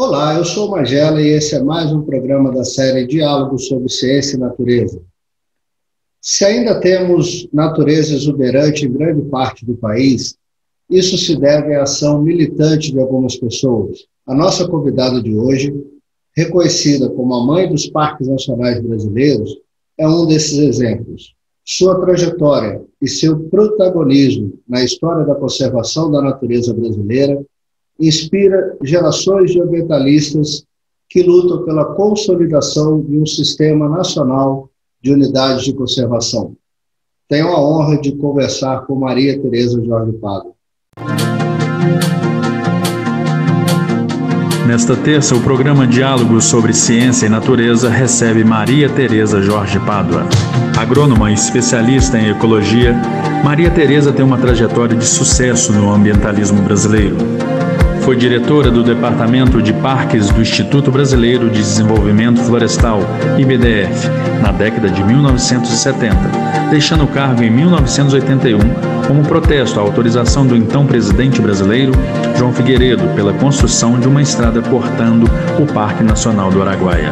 Olá, eu sou o Magela e esse é mais um programa da série Diálogos sobre Ciência e Natureza. Se ainda temos natureza exuberante em grande parte do país, isso se deve à ação militante de algumas pessoas. A nossa convidada de hoje, reconhecida como a mãe dos parques nacionais brasileiros, é um desses exemplos. Sua trajetória e seu protagonismo na história da conservação da natureza brasileira inspira gerações de ambientalistas que lutam pela consolidação de um sistema nacional de unidades de conservação. Tenho a honra de conversar com Maria Tereza Jorge Pádua. Nesta terça, o programa Diálogos sobre Ciência e Natureza recebe Maria Tereza Jorge Pádua. Agrônoma e especialista em ecologia, Maria Tereza tem uma trajetória de sucesso no ambientalismo brasileiro. Foi diretora do Departamento de Parques do Instituto Brasileiro de Desenvolvimento Florestal, IBDF, na década de 1970, deixando o cargo em 1981 como protesto à autorização do então presidente brasileiro, João Figueiredo, pela construção de uma estrada cortando o Parque Nacional do Araguaia.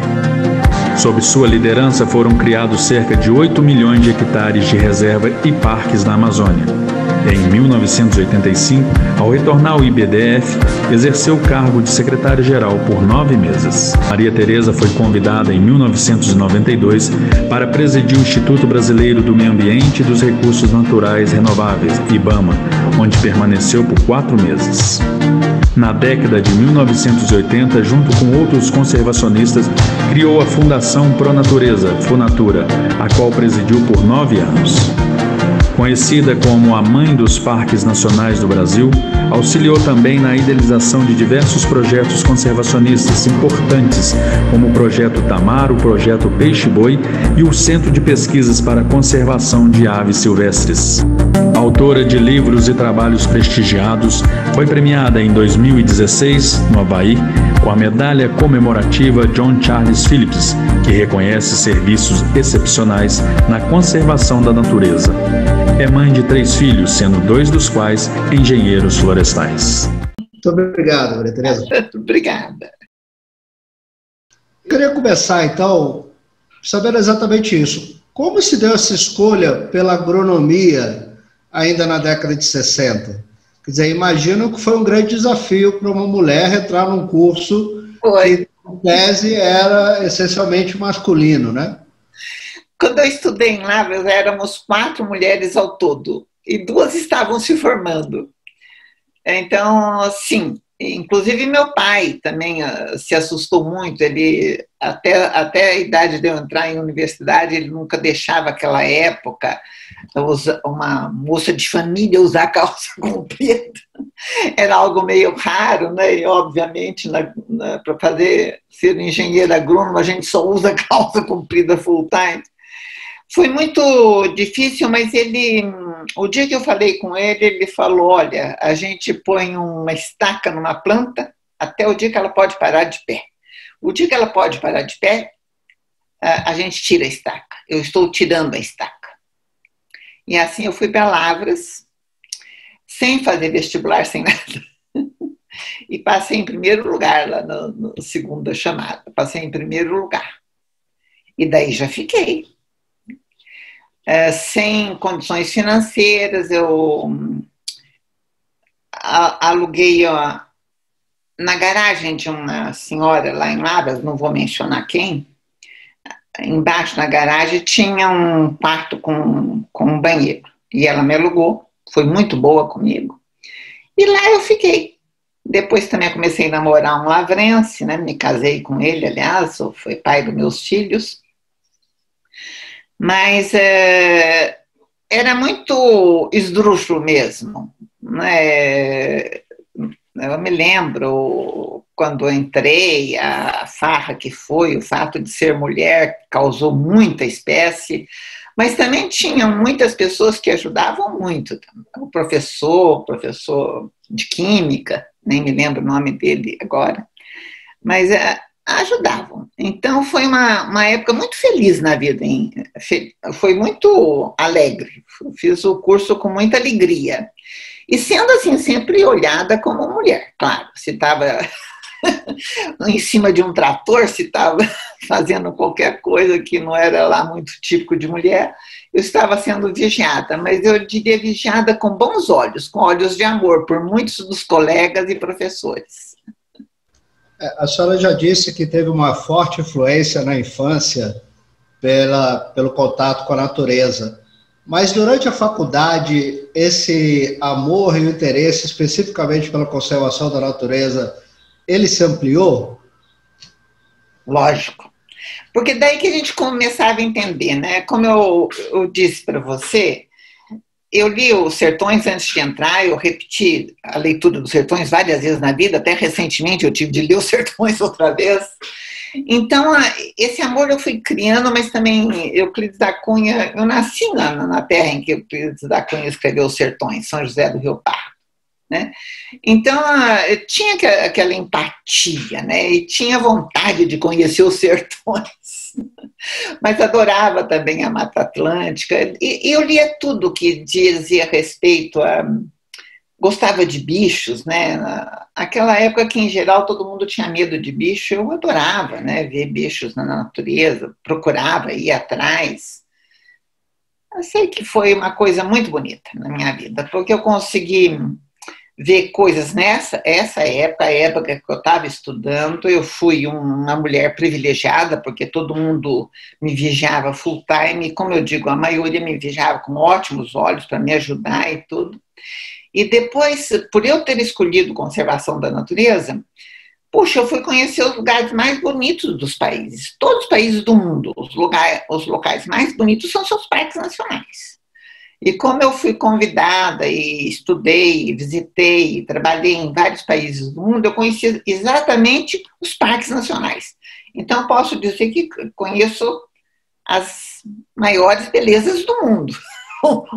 Sob sua liderança foram criados cerca de 8 milhões de hectares de reserva e parques na Amazônia. Em 1985, ao retornar ao IBDF, exerceu o cargo de secretária-geral por 9 meses. Maria Tereza foi convidada em 1992 para presidir o Instituto Brasileiro do Meio Ambiente e dos Recursos Naturais Renováveis, IBAMA, onde permaneceu por 4 meses. Na década de 1980, junto com outros conservacionistas, criou a Fundação Pro Natureza, FUNatura, a qual presidiu por 9 anos. Conhecida como a mãe dos parques nacionais do Brasil, auxiliou também na idealização de diversos projetos conservacionistas importantes, como o Projeto Tamar, o Projeto Peixe-Boi e o Centro de Pesquisas para a Conservação de Aves Silvestres. Autora de livros e trabalhos prestigiados, foi premiada em 2016, no Havaí, com a medalha comemorativa John Charles Phillips, que reconhece serviços excepcionais na conservação da natureza. É mãe de 3 filhos, sendo 2 dos quais engenheiros florestais. Muito obrigado, Maria Tereza. Obrigada. Eu queria começar, então, sabendo exatamente isso. Como se deu essa escolha pela agronomia ainda na década de 60? Quer dizer, imagino que foi um grande desafio para uma mulher entrar num curso que, em tese, era essencialmente masculino, né? Quando eu estudei em Lavras, éramos 4 mulheres ao todo, e 2 estavam se formando. Então, sim, inclusive meu pai também se assustou muito, ele, até a idade de eu entrar em universidade, ele nunca deixava aquela época, uma moça de família usar calça comprida, era algo meio raro, né? E obviamente para ser engenheiro agrônomo a gente só usa calça comprida full time. Foi muito difícil, mas o dia que eu falei com ele, ele falou, olha, a gente põe uma estaca numa planta até o dia que ela pode parar de pé. O dia que ela pode parar de pé, a gente tira a estaca. Eu estou tirando a estaca. E assim eu fui para Lavras, sem fazer vestibular, sem nada. E passei em primeiro lugar lá no segunda chamada. Passei em primeiro lugar. E daí já fiquei. Sem condições financeiras, eu aluguei na garagem de uma senhora lá em Lavras, não vou mencionar quem, embaixo na garagem tinha um quarto com um banheiro, e ela me alugou, foi muito boa comigo, e lá eu fiquei. Depois também comecei a namorar um lavrense, né? Me casei com ele, aliás, foi pai dos meus filhos. Mas era muito esdrúxulo mesmo, né? Eu me lembro, quando eu entrei, a farra que foi, o fato de ser mulher causou muita espécie, mas também tinham muitas pessoas que ajudavam muito. O professor de química, nem me lembro o nome dele agora, mas ajudavam. Então foi uma época muito feliz na vida, hein? Foi muito alegre, fiz o curso com muita alegria. E sendo assim, sempre olhada como mulher, claro, se estava em cima de um trator, se estava fazendo qualquer coisa que não era lá muito típico de mulher, eu estava sendo vigiada, mas eu diria vigiada com bons olhos, com olhos de amor, por muitos dos colegas e professores. A senhora já disse que teve uma forte influência na infância pelo contato com a natureza, mas durante a faculdade, esse amor e o interesse especificamente pela conservação da natureza, ele se ampliou? Lógico. Porque daí que a gente começava a entender, né? Como eu disse para você, eu li os Sertões antes de entrar, eu repeti a leitura dos Sertões várias vezes na vida, até recentemente eu tive de ler os Sertões outra vez. Então, esse amor eu fui criando, mas também Euclides da Cunha, eu nasci na terra em que Euclides da Cunha escreveu os Sertões, São José do Rio Pardo, né? Então, eu tinha aquela empatia, né? E tinha vontade de conhecer os sertões, mas adorava também a Mata Atlântica, e eu lia tudo que dizia respeito a... Gostava de bichos, né? Aquela época que, em geral, todo mundo tinha medo de bicho, eu adorava, né? Ver bichos na natureza, procurava, ia atrás. Eu sei que foi uma coisa muito bonita na minha vida, porque eu consegui ver coisas essa época, a época que eu estava estudando. Eu fui uma mulher privilegiada, porque todo mundo me vigiava full time, e, como eu digo, a maioria me vigiava com ótimos olhos para me ajudar e tudo. E depois, por eu ter escolhido conservação da natureza, puxa, eu fui conhecer os lugares mais bonitos dos países. Todos os países do mundo, os locais mais bonitos são seus parques nacionais. E como eu fui convidada e estudei, visitei, trabalhei em vários países do mundo, eu conheci exatamente os parques nacionais. Então, eu posso dizer que conheço as maiores belezas do mundo,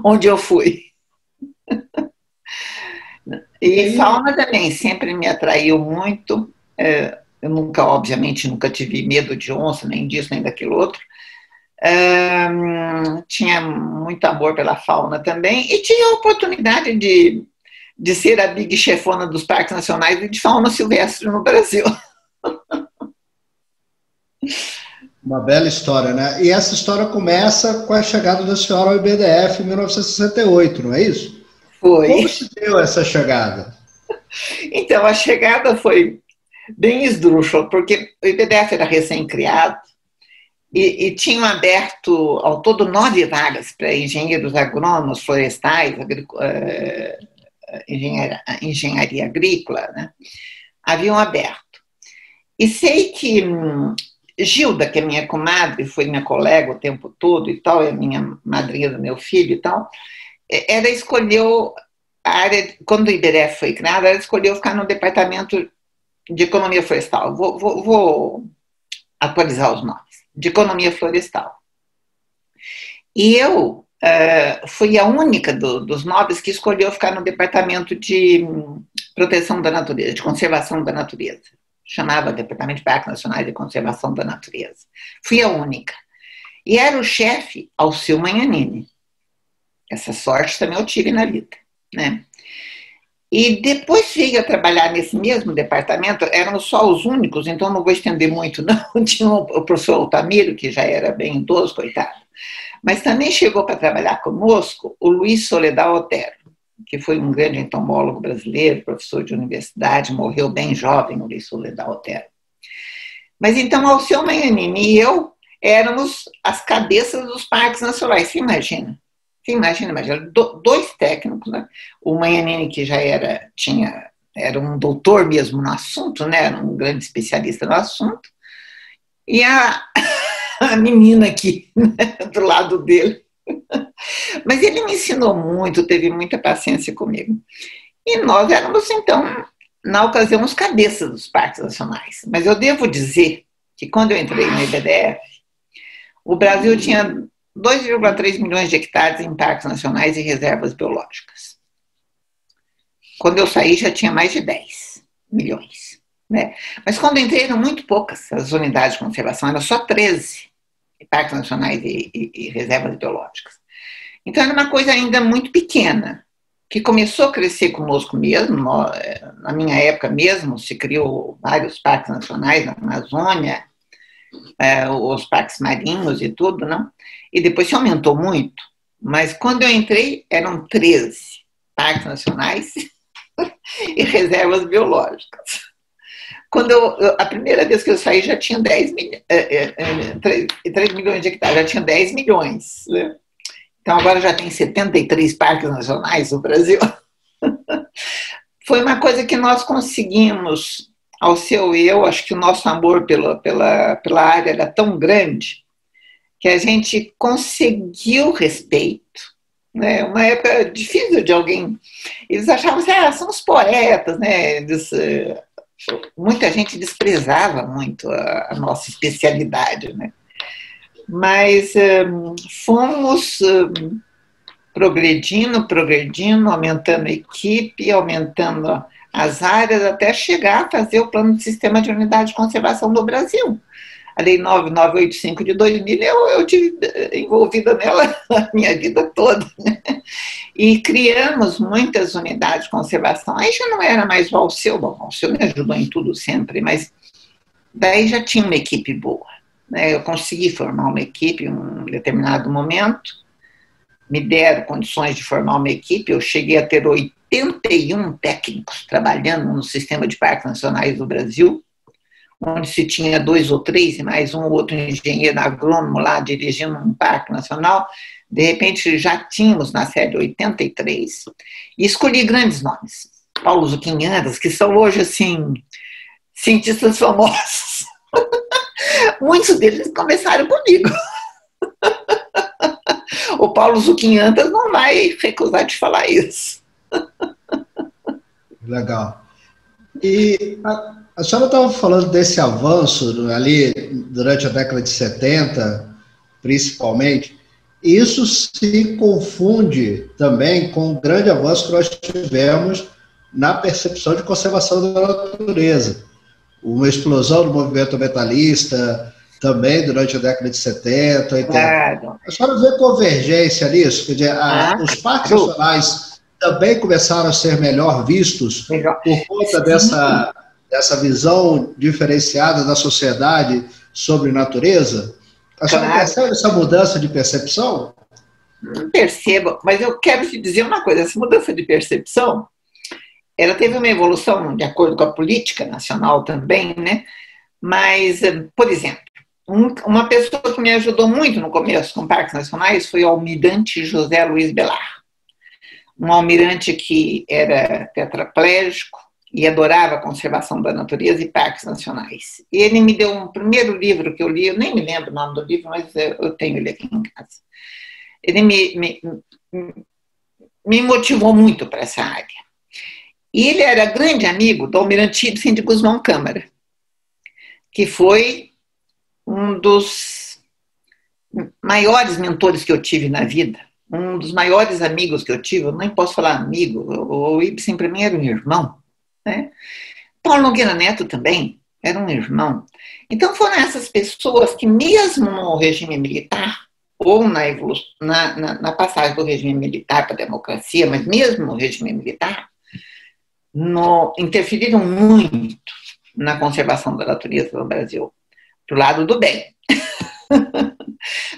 onde eu fui. E fauna também sempre me atraiu muito. Eu nunca, obviamente, nunca tive medo de onça, nem disso, nem daquilo outro. Tinha muito amor pela fauna também, e tinha a oportunidade de ser a big chefona dos parques nacionais e de fauna silvestre no Brasil. Uma bela história, né? E essa história começa com a chegada da senhora ao IBDF em 1968, não é isso? Foi. Como se deu essa chegada? Então, a chegada foi bem esdrúxula, porque o IBDF era recém-criado e tinham aberto ao todo 9 vagas para engenheiros agrônomos, florestais, engenharia agrícola, né? Haviam aberto. E sei que Gilda, que é minha comadre, foi minha colega o tempo todo e tal, é minha madrinha do meu filho e tal, ela escolheu a área, quando o IBDF foi criado, ela escolheu ficar no departamento de economia florestal. Vou atualizar os nomes. De economia florestal. E eu fui a única dos 9 que escolheu ficar no departamento de proteção da natureza, de conservação da natureza. Chamava Departamento de Parques Nacionais de Conservação da Natureza. Fui a única. E era o chefe Alceu Magnanini. Essa sorte também eu tive na vida, né? E depois veio a trabalhar nesse mesmo departamento, eram só os únicos, então não vou estender muito, não. Tinha o professor Altamiro, que já era bem idoso, coitado. Mas também chegou para trabalhar conosco o Luiz Soledad Otero, que foi um grande entomólogo brasileiro, professor de universidade, morreu bem jovem, o Luiz Soledad Otero. Mas então, Alceu Magnanini e eu éramos as cabeças dos parques nacionais, você imagina? Imagina, 2 técnicos, né? O Magnanini, que já era um doutor mesmo no assunto, né? Era um grande especialista no assunto, e a menina aqui, né? Do lado dele. Mas ele me ensinou muito, teve muita paciência comigo. E nós éramos, então, na ocasião, os cabeças dos parques nacionais. Mas eu devo dizer que quando eu entrei no IBDF, o Brasil tinha 2,3 milhões de hectares em parques nacionais e reservas biológicas. Quando eu saí, já tinha mais de 10 milhões. Né? Mas quando eu entrei, eram muito poucas as unidades de conservação, eram só 13 parques nacionais e reservas biológicas. Então, era uma coisa ainda muito pequena. que começou a crescer conosco mesmo. Na minha época mesmo, se criou vários parques nacionais na Amazônia, os parques marinhos e tudo, não? E depois se aumentou muito. Mas quando eu entrei, eram 13 parques nacionais e reservas biológicas. A primeira vez que eu saí, já tinha 3 milhões de hectares, já tinha 10 milhões. Né? Então, agora já tem 73 parques nacionais no Brasil. Foi uma coisa que nós conseguimos, ao seu eu, acho que o nosso amor pela área era tão grande, que a gente conseguiu respeito. Né? Uma época difícil de alguém. Eles achavam assim, são os poetas, né? Muita gente desprezava muito a nossa especialidade, né? Mas fomos progredindo, aumentando a equipe, aumentando as áreas, até chegar a fazer o plano de sistema de unidade de conservação do Brasil. A Lei 9985 de 2000, eu tive envolvida nela a minha vida toda. Né? E criamos muitas unidades de conservação. Aí já não era mais o Alceu, bom, o Alceu me ajudou em tudo sempre, mas daí já tinha uma equipe boa. Né? Eu consegui formar uma equipe em um determinado momento, me deram condições de formar uma equipe, eu cheguei a ter 81 técnicos trabalhando no sistema de parques nacionais do Brasil, onde se tinha 2 ou 3 e mais um ou outro engenheiro agrônomo lá dirigindo um parque nacional. De repente já tínhamos na série 83 e escolhi grandes nomes. Paulo Zuquinhantas, que são hoje assim cientistas famosos. Muitos deles começaram comigo. O Paulo Zuquinhantas não vai recusar de falar isso. Legal. E a senhora estava falando desse avanço ali durante a década de 70, principalmente. Isso se confunde também com o grande avanço que nós tivemos na percepção de conservação da natureza. Uma explosão do movimento ambientalista também durante a década de 70, 80. Claro. A senhora vê convergência nisso? Quer dizer, os parques nacionais também começaram a ser melhor vistos por conta dessa visão diferenciada da sociedade sobre natureza? A senhora percebe essa mudança de percepção? Percebo, mas eu quero te dizer uma coisa, essa mudança de percepção, ela teve uma evolução de acordo com a política nacional também, né? Mas, por exemplo, uma pessoa que me ajudou muito no começo com parques nacionais foi o almirante José Luiz Belar. Um almirante que era tetraplégico e adorava a conservação da natureza e parques nacionais. E ele me deu um primeiro livro que eu li, eu nem me lembro o nome do livro, mas eu tenho ele aqui em casa. Ele me motivou muito para essa área. E ele era grande amigo do almirante Ibsen de Gusmão Câmara, que foi um dos maiores mentores que eu tive na vida, um dos maiores amigos que eu tive. Eu nem posso falar amigo, o Ibsen para mim era um irmão. Né? Paulo Nogueira Neto também era um irmão. Então foram essas pessoas que mesmo no regime militar, ou na passagem do regime militar para a democracia, mas mesmo no regime militar, interferiram muito na conservação da natureza no Brasil, pro lado do bem.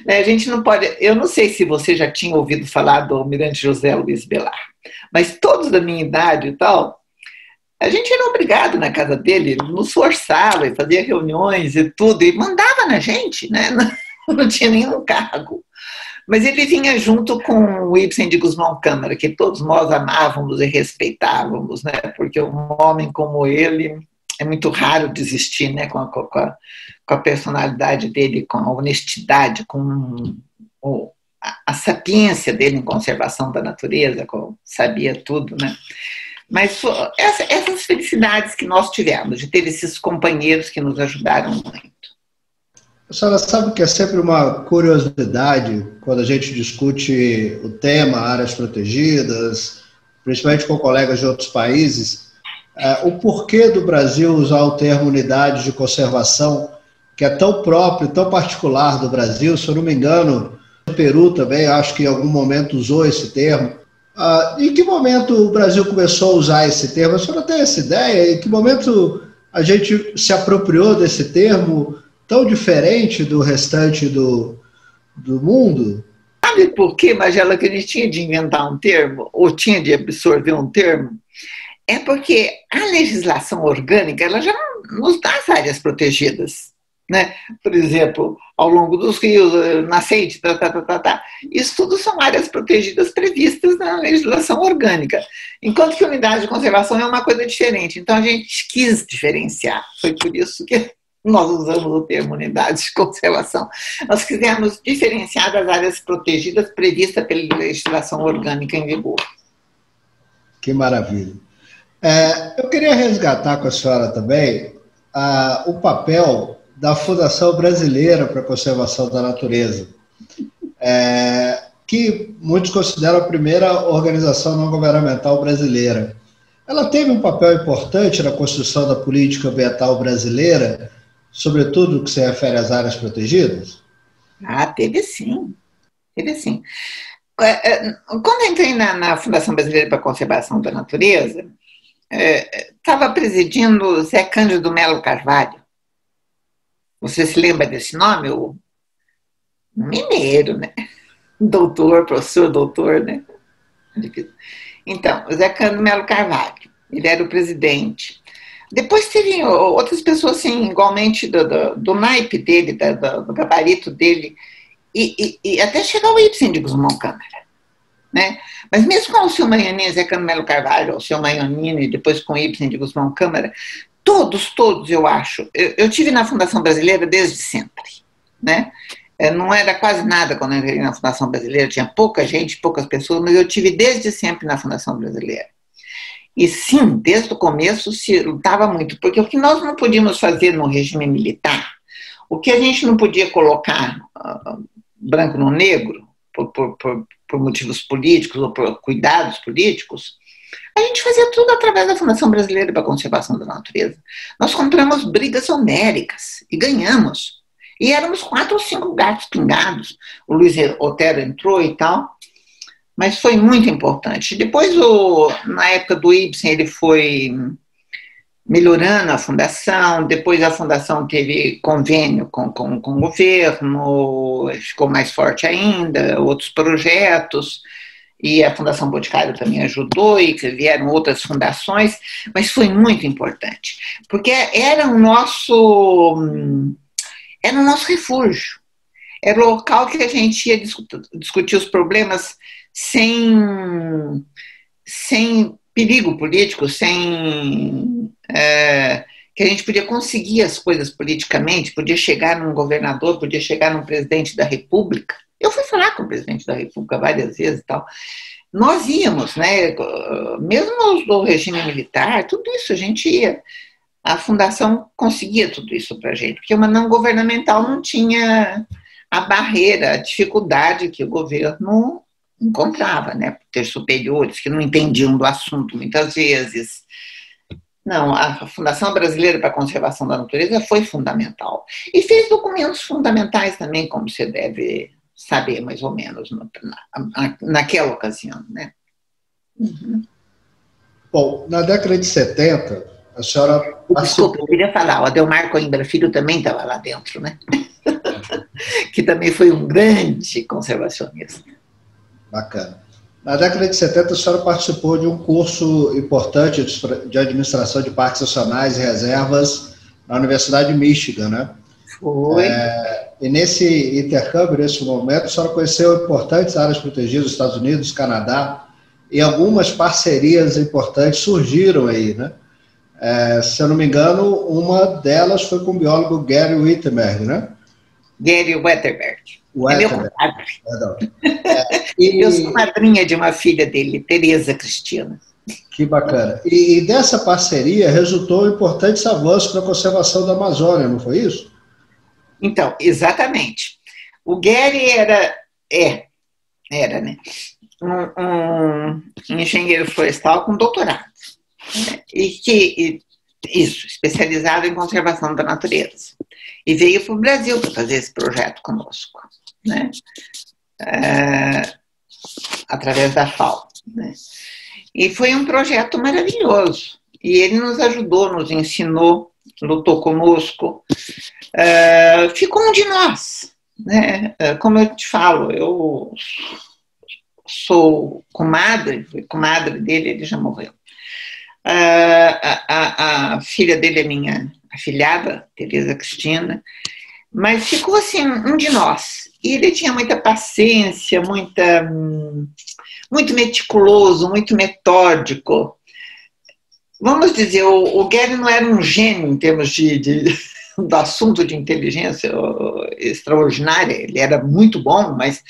A gente não pode... Eu não sei se você já tinha ouvido falar do almirante José Luiz Belar, mas todos da minha idade e tal, a gente era obrigado na casa dele, ele nos forçava e fazia reuniões e tudo, e mandava na gente, né? Não tinha nenhum cargo. Mas ele vinha junto com o Ibsen de Gusmão Câmara, que todos nós amávamos e respeitávamos, né? Porque um homem como ele é muito raro de existir, né? Com a personalidade dele, com a honestidade, com a sapiência dele em conservação da natureza, sabia tudo, né? Mas essas felicidades que nós tivemos, de ter esses companheiros que nos ajudaram muito. A senhora sabe que é sempre uma curiosidade quando a gente discute o tema áreas protegidas, principalmente com colegas de outros países, o porquê do Brasil usar o termo unidade de conservação, que é tão próprio, tão particular do Brasil. Se eu não me engano, o Peru também, acho que em algum momento usou esse termo. Em que momento o Brasil começou a usar esse termo? A senhora tem essa ideia? Em que momento a gente se apropriou desse termo tão diferente do restante do mundo? Sabe por quê, Magela, que a gente tinha de inventar um termo, ou tinha de absorver um termo? É porque a legislação orgânica, ela já nos dá as áreas protegidas, né? Por exemplo, ao longo dos rios, nascente, isso tudo são áreas protegidas previstas na legislação orgânica, enquanto que unidade de conservação é uma coisa diferente. Então a gente quis diferenciar, foi por isso que nós usamos o termo unidade de conservação. Nós quisemos diferenciar das áreas protegidas previstas pela legislação orgânica em vigor. Que maravilha. Eu queria resgatar com a senhora também o papel da Fundação Brasileira para a Conservação da Natureza, que muitos consideram a primeira organização não governamental brasileira. Ela teve um papel importante na construção da política ambiental brasileira, sobretudo no que se refere às áreas protegidas? Teve sim. Teve sim. Quando eu entrei na Fundação Brasileira para a Conservação da Natureza, estava presidindo Zé Cândido Melo Carvalho. Você se lembra desse nome? O mineiro, né? Doutor, professor, doutor, né? Então, o Zé Cândido Melo Carvalho, ele era o presidente. Depois teve outras pessoas, assim, igualmente do naipe dele, do gabarito dele, e até chegar o Ibsen de Gusmão Câmara, né? Mas mesmo com o seu Maianino, Zé Cândido Melo Carvalho, o seu Maianino, e depois com o Ibsen de Gusmão Câmara, todos, eu acho. Eu tive na Fundação Brasileira desde sempre, né? Não era quase nada quando eu entrei na Fundação Brasileira, tinha pouca gente, poucas pessoas, mas eu tive desde sempre na Fundação Brasileira. E sim, desde o começo se lutava muito, porque o que nós não podíamos fazer no regime militar, o que a gente não podia colocar branco no negro, por motivos políticos ou por cuidados políticos, a gente fazia tudo através da Fundação Brasileira para a Conservação da Natureza. Nós compramos brigas homéricas e ganhamos. E éramos 4 ou 5 gatos pingados. O Luiz Otero entrou e tal. Mas foi muito importante. Depois, na época do Ibsen, ele foi melhorando a fundação. Depois a fundação teve convênio com o governo, ficou mais forte ainda, outros projetos. E a Fundação Boticário também ajudou, e vieram outras fundações, mas foi muito importante, porque era o nosso refúgio, era o local que a gente ia discutir os problemas sem perigo político, que a gente podia conseguir as coisas politicamente, podia chegar num governador, podia chegar num presidente da República. Eu fui falar com o presidente da República várias vezes e tal. Nós íamos, né? Mesmo do regime militar, tudo isso a gente ia. A fundação conseguia tudo isso para a gente, porque uma não governamental não tinha a barreira, a dificuldade que o governo encontrava, né? Por ter superiores que não entendiam do assunto muitas vezes. Não, a Fundação Brasileira para a Conservação da Natureza foi fundamental. E fez documentos fundamentais também, como você deve saber, mais ou menos, naquela ocasião, né? Uhum. Bom, na década de 70, a senhora... Desculpa, eu queria falar, o Adelmar Coimbra Filho também estava lá dentro, né? Que também foi um grande conservacionista. Bacana. Na década de 70, a senhora participou de um curso importante de administração de parques nacionais e reservas na Universidade de Michigan, né? Foi. E nesse intercâmbio, nesse momento, a senhora conheceu importantes áreas protegidas dos Estados Unidos, Canadá, e algumas parcerias importantes surgiram aí, né? Se eu não me engano, uma delas foi com o biólogo Gary Wittenberg, né? Gary Wetterberg. É meu compadre. Eu sou madrinha de uma filha dele, Tereza Cristina. Que bacana. E dessa parceria resultou importantes avanços para a conservação da Amazônia, não foi isso? Então, exatamente. O Gary era, né, um engenheiro florestal com doutorado, né, especializado em conservação da natureza. E veio para o Brasil para fazer esse projeto conosco, né, através da FAO. né? E foi um projeto maravilhoso. E ele nos ajudou, nos ensinou, lutou conosco. Ficou um de nós, né? Como eu te falo, eu sou comadre, fui comadre dele, ele já morreu. A filha dele é minha afilhada, Tereza Cristina, mas ficou assim, um de nós. E ele tinha muita paciência, muito meticuloso, muito metódico. Vamos dizer, o Gary não era um gênio em termos do assunto de inteligência extraordinária, ele era muito bom, mas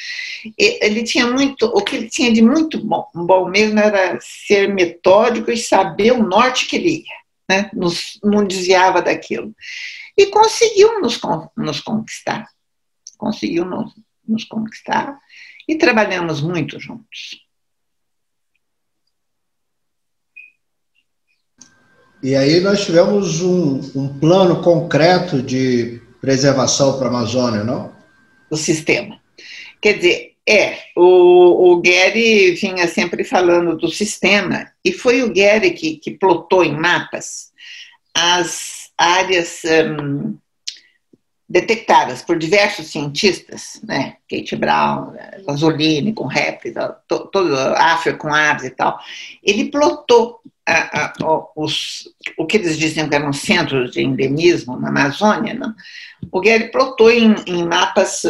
ele tinha muito, o que ele tinha de muito bom mesmo era ser metódico e saber o norte que ele ia, né? Não desviava daquilo. E conseguiu nos conquistar, conseguiu nos conquistar e trabalhamos muito juntos. E aí nós tivemos um plano concreto de preservação para a Amazônia, não? O sistema. Quer dizer, o Gary vinha sempre falando do sistema, e foi o Gary que plotou em mapas as áreas detectadas por diversos cientistas, né? Kate Brown, Lazolini com répteis, todo África com aves e tal. Ele plotou o que eles diziam que eram centros de endemismo na Amazônia, não? O Gary plotou em mapas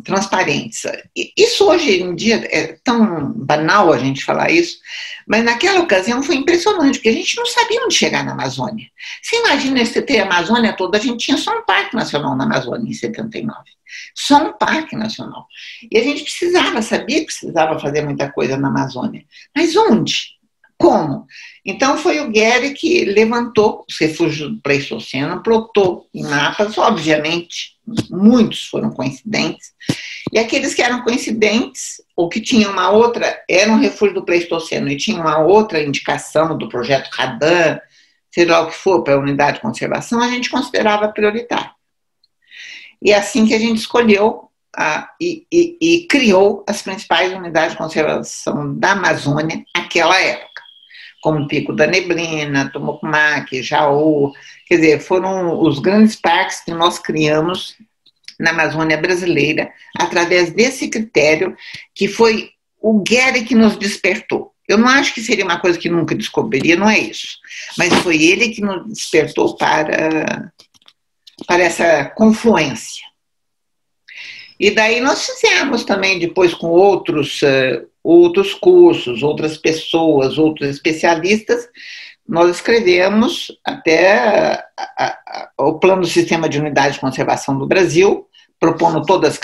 transparentes. Isso hoje em dia é tão banal a gente falar isso, mas naquela ocasião foi impressionante, porque a gente não sabia onde chegar na Amazônia. Você imagina se ter a Amazônia toda, a gente tinha só um parque nacional na Amazônia em 79. Só um parque nacional. E a gente sabia que precisava fazer muita coisa na Amazônia. Mas onde? Como? Então foi o Gary que levantou os refúgios do Pleistoceno, plotou em mapas, obviamente, muitos foram coincidentes, e aqueles que eram coincidentes, ou que tinham uma outra, era um refúgio do Pleistoceno, e tinha uma outra indicação do projeto Radan, seja lá o que for, para a unidade de conservação, a gente considerava prioritário. E é assim que a gente escolheu e criou as principais unidades de conservação da Amazônia naquela época, como Pico da Neblina, Tomocumaque, Jaú, quer dizer, foram os grandes parques que nós criamos na Amazônia brasileira, através desse critério, que foi o Gary que nos despertou. Eu não acho que seria uma coisa que nunca descobriria, não é isso, mas foi ele que nos despertou para essa confluência. E daí nós fizemos também, depois com outros cursos, outras pessoas, outros especialistas, nós escrevemos até o Plano do Sistema de Unidade de Conservação do Brasil, propondo todas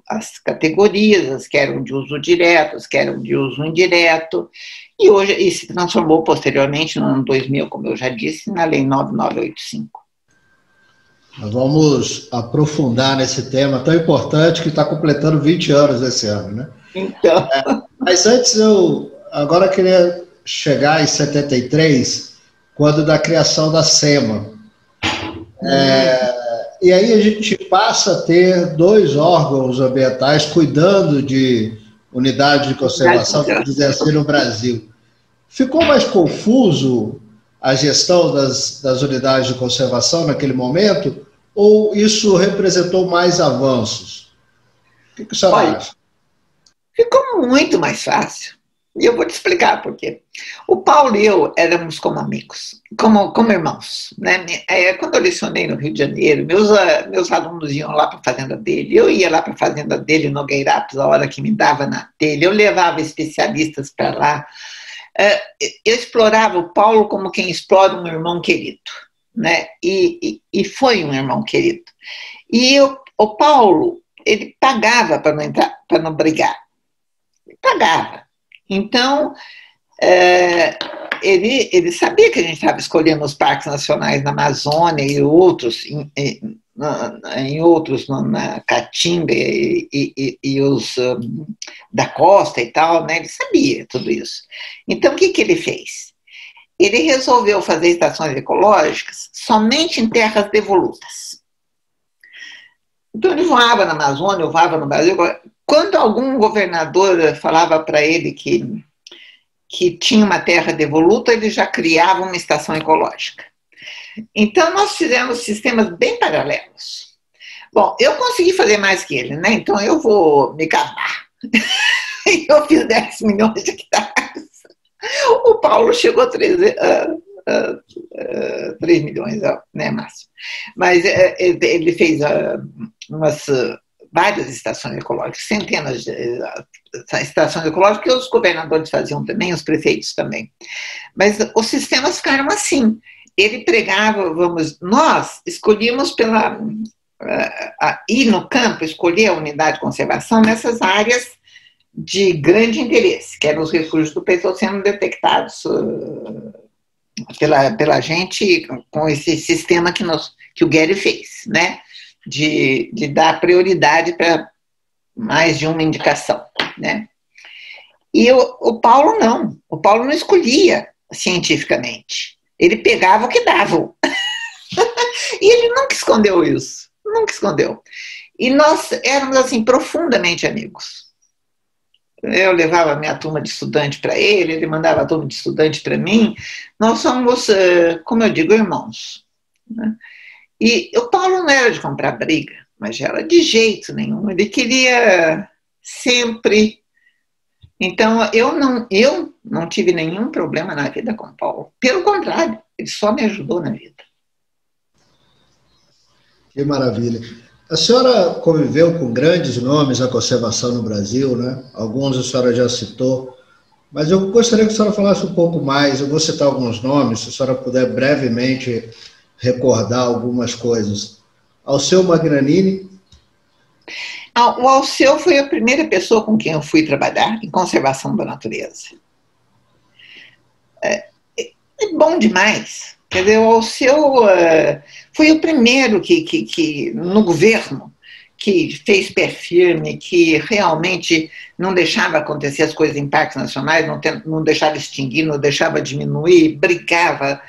as categorias, as que eram de uso direto, as que eram de uso indireto, e hoje se transformou posteriormente, no ano 2000, como eu já disse, na Lei 9985. Nós vamos aprofundar nesse tema tão importante que está completando 20 anos esse ano, né? Então. Mas antes agora queria chegar em 73, quando da criação da SEMA. E aí a gente passa a ter 2 órgãos ambientais cuidando de unidade de conservação, por dizer assim, no Brasil. Ficou mais confuso a gestão das unidades de conservação naquele momento, ou isso representou mais avanços? O que a senhora acha? Ficou muito mais fácil. E eu vou te explicar por quê. O Paulo e eu éramos como amigos, como irmãos, né? Quando eu lecionei no Rio de Janeiro, meus alunos iam lá para a fazenda dele, eu ia lá para a fazenda dele, no Nogueirapes, a hora que me dava na telha, eu levava especialistas para lá. Eu explorava o Paulo como quem explora um irmão querido, né? E foi um irmão querido. E o Paulo, ele pagava para não brigar. Ele pagava. Então, ele sabia que a gente estava escolhendo os parques nacionais na Amazônia e outros, em outros na Caatinga e os da costa e tal, né? Ele sabia tudo isso. Então, o que ele fez? Ele resolveu fazer estações ecológicas somente em terras devolutas. Então, ele voava na Amazônia, voava no Brasil. Quando algum governador falava para ele que que tinha uma terra devoluta, ele já criava uma estação ecológica. Então, nós fizemos sistemas bem paralelos. Bom, eu consegui fazer mais que ele, né? Então, eu vou me gabar. Eu fiz 10 milhões de hectares. O Paulo chegou a 3 milhões, né, Márcio? Mas ele fez várias estações ecológicas, centenas de estações ecológicas, que os governadores faziam também, os prefeitos também. Mas os sistemas ficaram assim. Ele pregava, nós escolhíamos ir no campo, escolher a unidade de conservação nessas áreas de grande interesse, que eram os refúgios do Pleistoceno detectados pela gente com esse sistema que o Gary fez, né? De dar prioridade para mais de uma indicação, né? E o Paulo não. O Paulo não escolhia cientificamente. Ele pegava o que davam. E ele nunca escondeu isso. Nunca escondeu. E nós éramos, assim, profundamente amigos. Eu levava minha turma de estudante para ele mandava a turma de estudante para mim. Nós somos, como eu digo, irmãos, né? E o Paulo não era de comprar briga, mas era de jeito nenhum. Ele queria sempre. Então, eu não tive nenhum problema na vida com o Paulo. Pelo contrário, ele só me ajudou na vida. Que maravilha. A senhora conviveu com grandes nomes da conservação no Brasil, né? Alguns a senhora já citou, mas eu gostaria que a senhora falasse um pouco mais. Eu vou citar alguns nomes, se a senhora puder brevemente recordar algumas coisas. Alceu Magnanini. O Alceu foi a primeira pessoa com quem eu fui trabalhar em conservação da natureza. É bom demais. Quer dizer, o Alceu foi o primeiro que no governo, que fez pé firme, que realmente não deixava acontecer as coisas em parques nacionais, não deixava extinguir, não deixava diminuir, brigava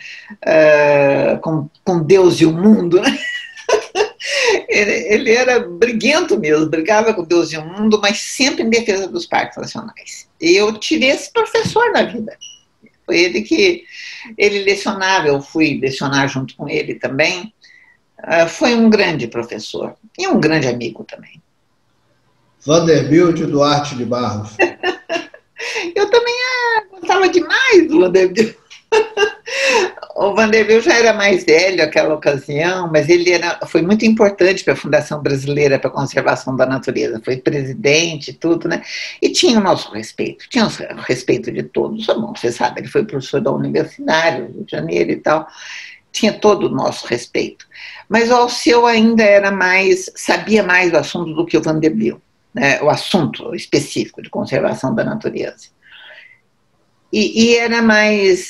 com Deus e o mundo, né? Ele era briguento mesmo, brigava com Deus e o mundo, mas sempre em defesa dos parques nacionais. E eu tive esse professor na vida. Foi ele lecionava, eu fui lecionar junto com ele também. Foi um grande professor e um grande amigo também. Vanderbilt Duarte de Barros. Eu também gostava demais do Vanderbilt. O Vanderbilt já era mais velho naquela ocasião, mas ele foi muito importante para a Fundação Brasileira para a Conservação da Natureza. Foi presidente e tudo, né? E tinha o nosso respeito, tinha o respeito de todos. Bom, você sabe, ele foi professor da Universidade, Rio de Janeiro e tal. Tinha todo o nosso respeito. Mas o Alceu ainda sabia mais do assunto do que o Vanderbilt, né? O assunto específico de conservação da natureza. E era mais,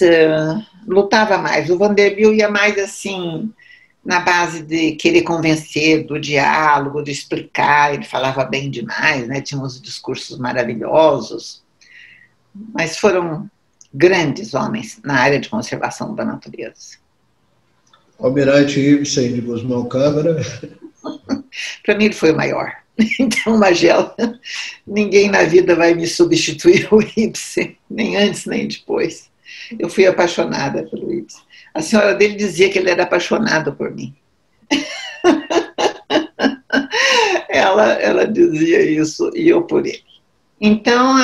lutava mais. O Vanderbilt ia mais assim, na base de querer convencer, do diálogo, de explicar. Ele falava bem demais, né? Tinha uns discursos maravilhosos. Mas foram grandes homens na área de conservação da natureza. Almirante Ibsen de Gusmão Câmara. Para mim ele foi o maior. Então, Magela, ninguém na vida vai me substituir o Ibsen, nem antes nem depois. Eu fui apaixonada pelo Ibsen. A senhora dele dizia que ele era apaixonado por mim. Ela dizia isso e eu por ele. Então,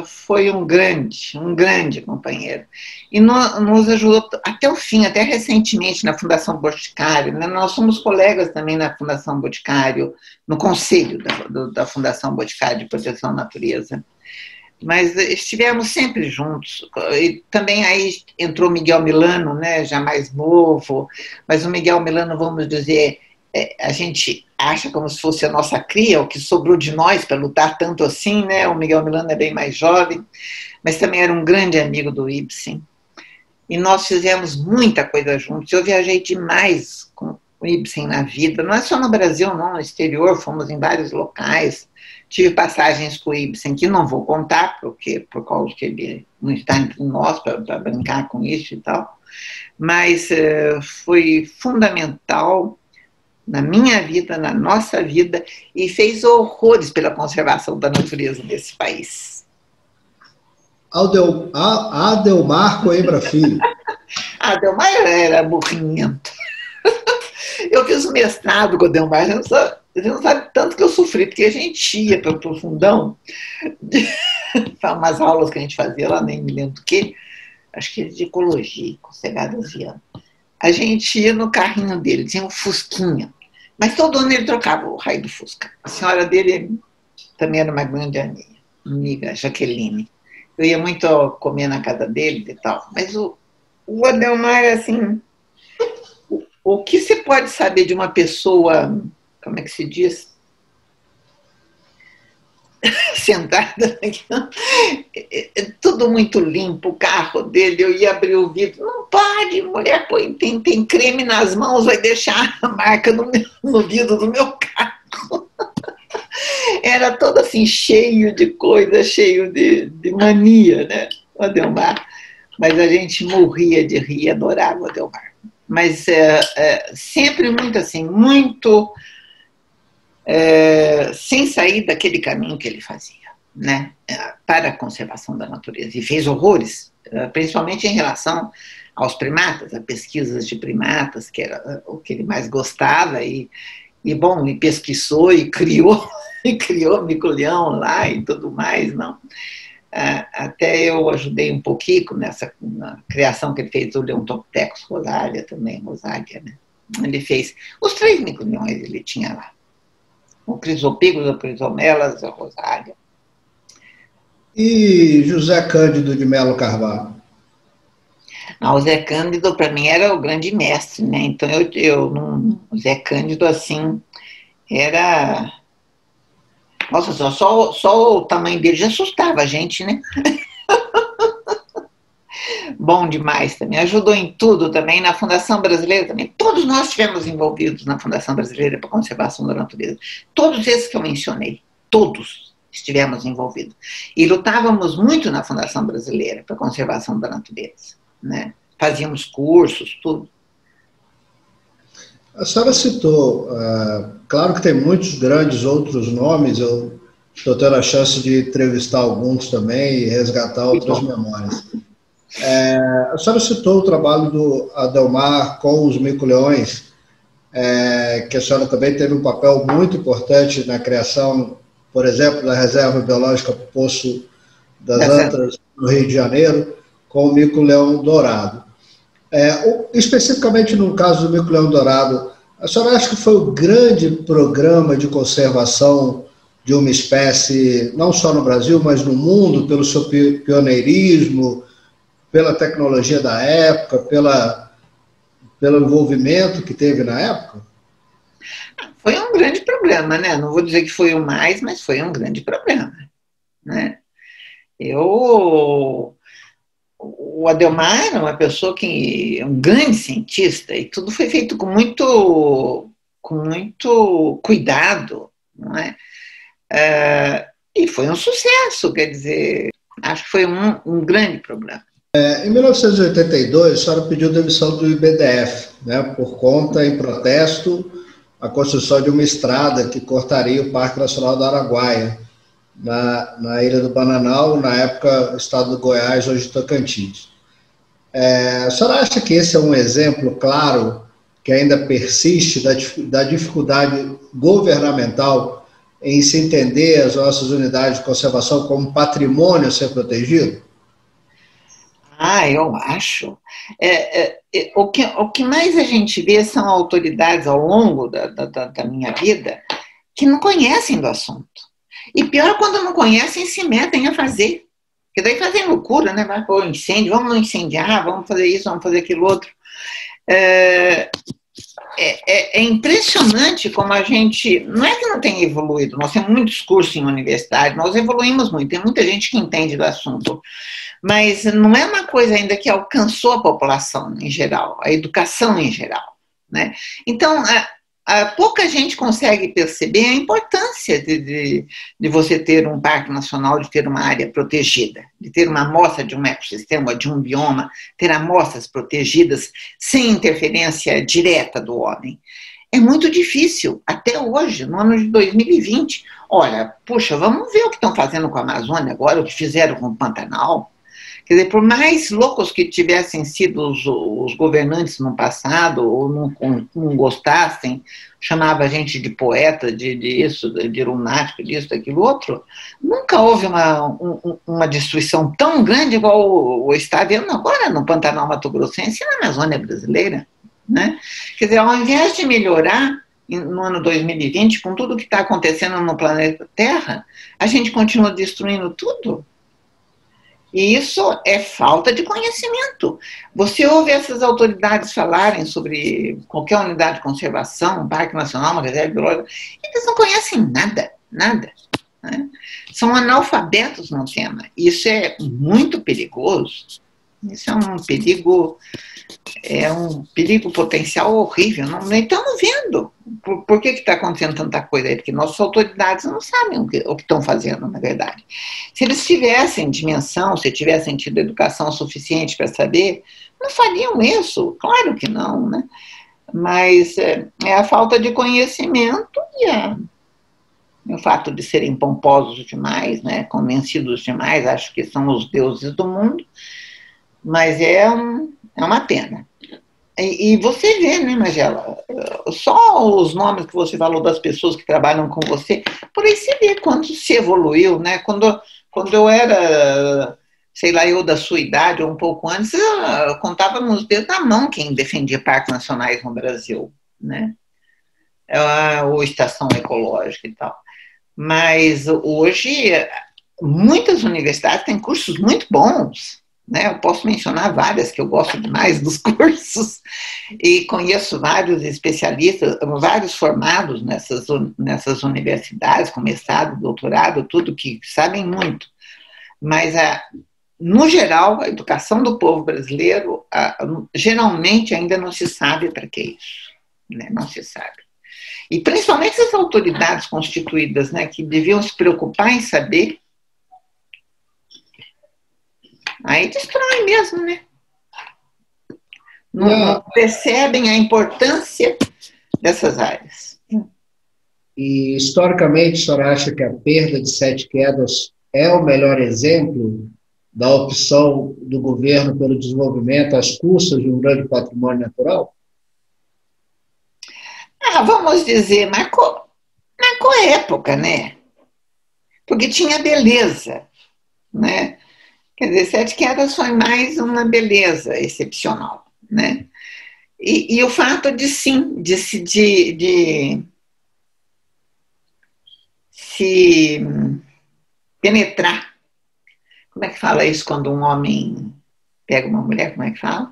foi um grande companheiro. E nos ajudou até o fim, até recentemente na Fundação Boticário, né? Nós somos colegas também na Fundação Boticário, no conselho da Fundação Boticário de Proteção à Natureza. Mas estivemos sempre juntos. E também aí entrou Miguel Milano, né? Já mais novo, mas o Miguel Milano, vamos dizer, a gente acha como se fosse a nossa cria, o que sobrou de nós para lutar tanto assim, né? O Miguel Milano é bem mais jovem, mas também era um grande amigo do Ibsen. E nós fizemos muita coisa juntos. Eu viajei demais com o Ibsen na vida, não é só no Brasil, não, no exterior, fomos em vários locais. Tive passagens com o Ibsen que não vou contar, por causa que ele não está entre nós para brincar com isso e tal, mas foi fundamental na minha vida, na nossa vida, e fez horrores pela conservação da natureza desse país. Adelmar Coimbra Filho. Adelmar era burrinhento. Eu fiz o mestrado com o Adelmar, você não sabe tanto que eu sofri, porque a gente ia para o fundão, umas aulas que a gente fazia lá, nem me lembro do que, acho que de ecologia, com Viana. A gente ia no carrinho dele, tinha um Fusquinha, mas todo ano ele trocava o raio do Fusca. A senhora dele também era uma grande amiga, Jaqueline. Eu ia muito comer na casa dele e tal, mas o Adelmar, assim, o que você pode saber de uma pessoa, como é que se diz? Sentada aqui, tudo muito limpo, o carro dele, eu ia abrir o vidro, não pode, mulher, tem creme nas mãos, vai deixar a marca no vidro do meu carro. Era todo assim, cheio de coisa, cheio de mania, né, o Adelmar. Mas a gente morria de rir, adorava o Adelmar. Mas sempre muito assim, muito sem sair daquele caminho que ele fazia, né, para a conservação da natureza. E fez horrores, principalmente em relação aos primatas, a pesquisas de primatas, que era o que ele mais gostava, e pesquisou e criou mico-leão lá e tudo mais, não. Até eu ajudei um pouquinho na criação que ele fez do Leontopithecus rosalia também, né? Ele fez os 3 mico-leões, ele tinha lá. O Crisopígoras, o Crisomelas, a rosália. E José Cândido de Melo Carvalho? O Zé Cândido, para mim, era o grande mestre, né? Então, o Zé Cândido, assim, era... Nossa, só o tamanho dele já assustava a gente, né? Bom demais também. Ajudou em tudo também, na Fundação Brasileira também. Todos nós estivemos envolvidos na Fundação Brasileira para a Conservação da Natureza. Todos esses que eu mencionei, todos estivemos envolvidos. E lutávamos muito na Fundação Brasileira para a Conservação da Natureza, né? Fazíamos cursos, tudo. A senhora citou, claro que tem muitos grandes outros nomes, eu estou tendo a chance de entrevistar alguns também e resgatar outras memórias. A senhora citou o trabalho do Adelmar com os mico-leões, que a senhora também teve um papel muito importante na criação, por exemplo, da Reserva Biológica Poço das Antas, no Rio de Janeiro, com o mico-leão dourado. Especificamente no caso do mico-leão dourado, a senhora acha que foi o grande programa de conservação de uma espécie, não só no Brasil, mas no mundo, pelo seu pioneirismo, pela tecnologia da época, pelo envolvimento que teve na época? Foi um grande problema, né? Não vou dizer que foi o mais, mas foi um grande problema, né? O Adelmar era uma pessoa que é um grande cientista e tudo foi feito com muito cuidado, não é? E foi um sucesso, quer dizer, acho que foi um grande problema. Em 1982, a senhora pediu demissão do IBDF, né, por conta, em protesto, a construção de uma estrada que cortaria o Parque Nacional do Araguaia, na Ilha do Bananal, na época, estado do Goiás, hoje Tocantins. A senhora acha que esse é um exemplo claro que ainda persiste da dificuldade governamental em se entender as nossas unidades de conservação como patrimônio a ser protegido? Eu acho. O que mais a gente vê são autoridades ao longo da minha vida que não conhecem do assunto. E pior, quando não conhecem, se metem a fazer. Porque daí fazem loucura, né? Vai pôr incêndio, vamos não incendiar, vamos fazer isso, vamos fazer aquilo outro. É impressionante como a gente... Não é que não tenha evoluído, nós temos muitos cursos em universidade, nós evoluímos muito, tem muita gente que entende do assunto. Mas não é uma coisa ainda que alcançou a população em geral, a educação em geral, né? Então, pouca gente consegue perceber a importância de você ter um parque nacional, de ter uma área protegida, de ter uma amostra de um ecossistema, de um bioma, ter amostras protegidas sem interferência direta do homem. É muito difícil, até hoje, no ano de 2020. Olha, puxa, vamos ver o que estão fazendo com a Amazônia agora, o que fizeram com o Pantanal. Quer dizer, por mais loucos que tivessem sido os governantes no passado, ou não gostassem, chamava a gente de poeta, de isso, de lunático, disso, daquilo outro, nunca houve uma destruição tão grande igual o está havendo agora no Pantanal Mato-Grossense e na Amazônia brasileira, né? Quer dizer, ao invés de melhorar no ano 2020, com tudo que está acontecendo no planeta Terra, a gente continua destruindo tudo. E isso é falta de conhecimento. Você ouve essas autoridades falarem sobre qualquer unidade de conservação, um parque nacional, uma reserva biológica, eles não conhecem nada, nada. Né? São analfabetos no tema. Isso é muito perigoso. Isso é um perigo potencial horrível. Não estamos vendo. Por que está acontecendo tanta coisa aí? Porque nossas autoridades não sabem o que estão fazendo, na verdade. Se eles tivessem dimensão, se tivessem tido educação suficiente para saber, não fariam isso. Claro que não, né? Mas é a falta de conhecimento e o fato de serem pomposos demais, né? Convencidos demais, acho que são os deuses do mundo. Mas é uma pena. E você vê, né, Magela, só os nomes que você falou das pessoas que trabalham com você, por aí você vê quanto se evoluiu, né? Quando eu era, sei lá, eu da sua idade, ou um pouco antes, eu contava nos dedos da mão quem defendia parques nacionais no Brasil, né? Ou estação ecológica e tal. Mas hoje, muitas universidades têm cursos muito bons, né? Eu posso mencionar várias que eu gosto demais dos cursos e conheço vários especialistas, vários formados nessas universidades, com mestrado, doutorado, tudo que sabem muito. Mas, no geral, a educação do povo brasileiro, geralmente ainda não se sabe para que isso, né? Não se sabe. E principalmente as autoridades constituídas, né, que deviam se preocupar em saber. Aí destrói mesmo, né? Não percebem a importância dessas áreas. E, historicamente, a senhora acha que a perda de Sete Quedas é o melhor exemplo da opção do governo pelo desenvolvimento às custas de um grande patrimônio natural? Vamos dizer, marcou época, né? Porque tinha beleza, né? Quer dizer, Sete Quedas foi mais uma beleza excepcional, né? E o fato de se penetrar. Como é que fala isso quando um homem pega uma mulher? Como é que fala?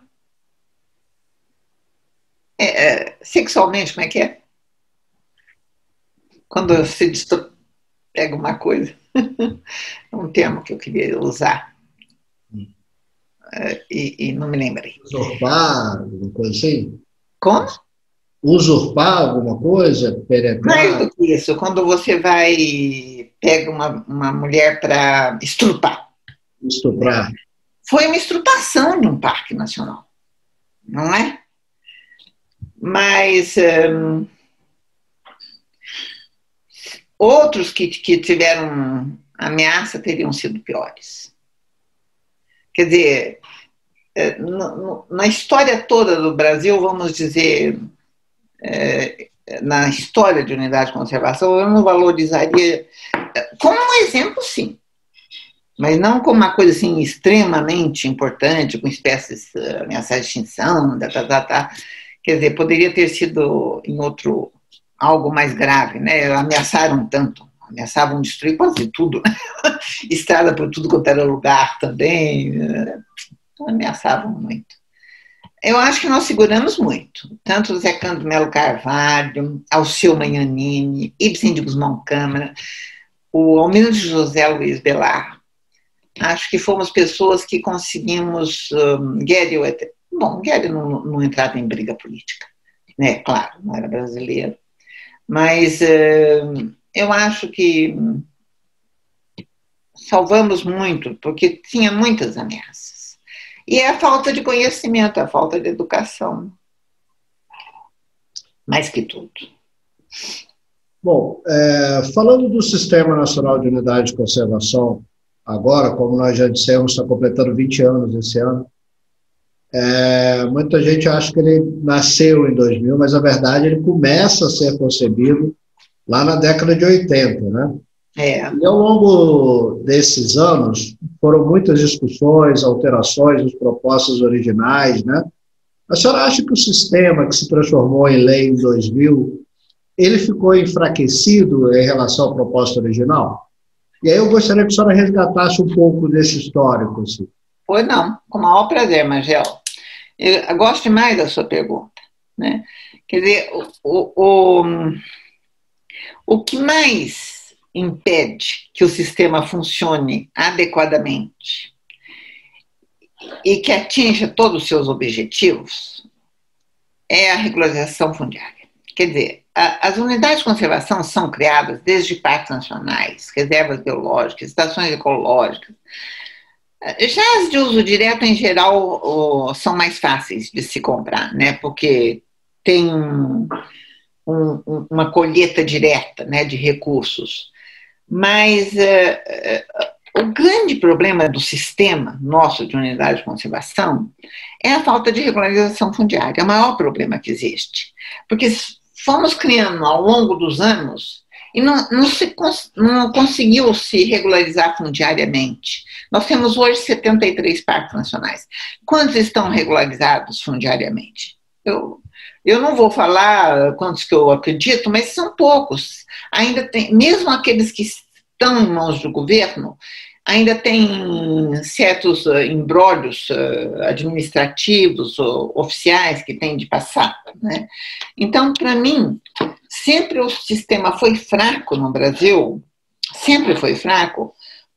Sexualmente, como é que é? Quando se pega uma coisa. É um termo que eu queria usar. E não me lembrei. Usurpar, alguma coisa assim? Como? Usurpar alguma coisa? Penetrar? Mais do que isso, quando você pega uma mulher para estrupar. Estuprar. Foi uma estrupação de um parque nacional, não é? Mas outros que tiveram ameaça teriam sido piores. Quer dizer, na história toda do Brasil, vamos dizer, na história de unidade de conservação, eu não valorizaria, como um exemplo, sim, mas não como uma coisa assim extremamente importante, com espécies ameaçadas de extinção, quer dizer, poderia ter sido em outro, algo mais grave, né? Ameaçaram tanto, ameaçavam destruir quase tudo, né? Estrada por tudo quanto era lugar também, ameaçavam muito. Eu acho que nós seguramos muito, tanto o Zé Cândido Melo Carvalho, Alceu Magnanini, Ibsen de Gusmão Câmara, o Almirante José Luiz Belar. Acho que fomos pessoas que conseguimos. Guedes não entrava em briga política, né? Claro, não era brasileiro, mas eu acho que salvamos muito, porque tinha muitas ameaças. E é a falta de conhecimento, a falta de educação, mais que tudo. Bom, falando do Sistema Nacional de Unidade de Conservação, agora, como nós já dissemos, está completando 20 anos esse ano. Muita gente acha que ele nasceu em 2000, mas, na verdade, ele começa a ser concebido lá na década de 80, né? E ao longo desses anos, foram muitas discussões, alterações das propostas originais, né? A senhora acha que o sistema que se transformou em lei em 2000, ele ficou enfraquecido em relação à proposta original? E aí eu gostaria que a senhora resgatasse um pouco desse histórico. Assim. Pois não, com o maior prazer, Magela. Eu gosto demais da sua pergunta, né? Quer dizer, o que mais impede que o sistema funcione adequadamente e que atinja todos os seus objetivos é a regularização fundiária. Quer dizer, as unidades de conservação são criadas desde parques nacionais, reservas biológicas, estações ecológicas. Já as de uso direto, em geral, são mais fáceis de se comprar, né? Porque tem uma colheita direta, né, de recursos. Mas o grande problema do sistema nosso de unidade de conservação é a falta de regularização fundiária, é o maior problema que existe. Porque fomos criando ao longo dos anos e não conseguiu se regularizar fundiariamente. Nós temos hoje 73 parques nacionais. Quantos estão regularizados fundiariamente? Eu não vou falar quantos que eu acredito, mas são poucos. Ainda tem, mesmo aqueles que estão em mãos do governo, ainda tem certos embrólios administrativos, oficiais que têm de passar, né? Então, para mim, sempre o sistema foi fraco no Brasil, sempre foi fraco,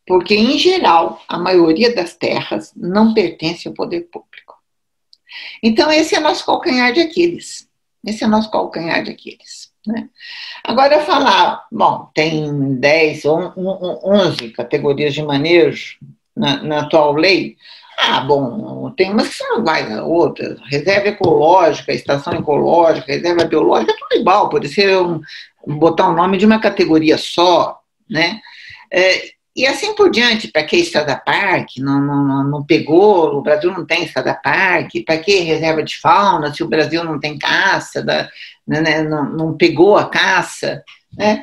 porque, em geral, a maioria das terras não pertence ao poder público. Então, esse é nosso calcanhar de Aquiles. Esse é nosso calcanhar de Aquiles, né? Agora, falar, bom, tem 10, 11 categorias de manejo na atual lei. Bom, tem umas que são iguais a outras. Reserva ecológica, estação ecológica, reserva biológica, é tudo igual. Pode ser botar o nome de uma categoria só, né? E assim por diante, para que Estrada Parque não pegou, o Brasil não tem Estrada Parque, para que reserva de fauna, se o Brasil não tem caça, né, não pegou a caça, né?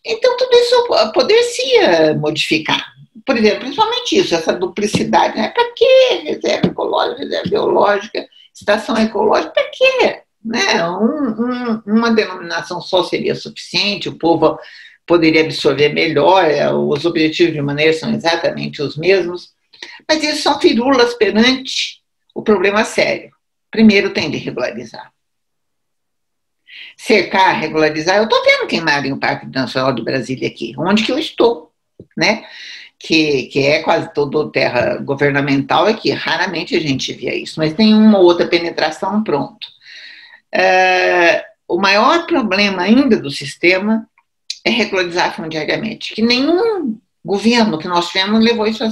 Então, tudo isso poderia modificar. Por exemplo, principalmente isso, essa duplicidade, né? Para que reserva ecológica, reserva biológica, estação ecológica, para quê? Né? Uma denominação só seria suficiente, o povo poderia absorver melhor, os objetivos de manejo são exatamente os mesmos, mas isso são firulas perante o problema sério. Primeiro tem de regularizar. Cercar, regularizar, eu estou vendo queimarem o Parque Nacional de Brasília aqui, onde que eu estou, né? Que é quase toda terra governamental aqui, raramente a gente via isso, mas tem uma ou outra penetração, pronto. O maior problema ainda do sistema é regularizar fundiariamente, que nenhum governo que nós tivemos levou isso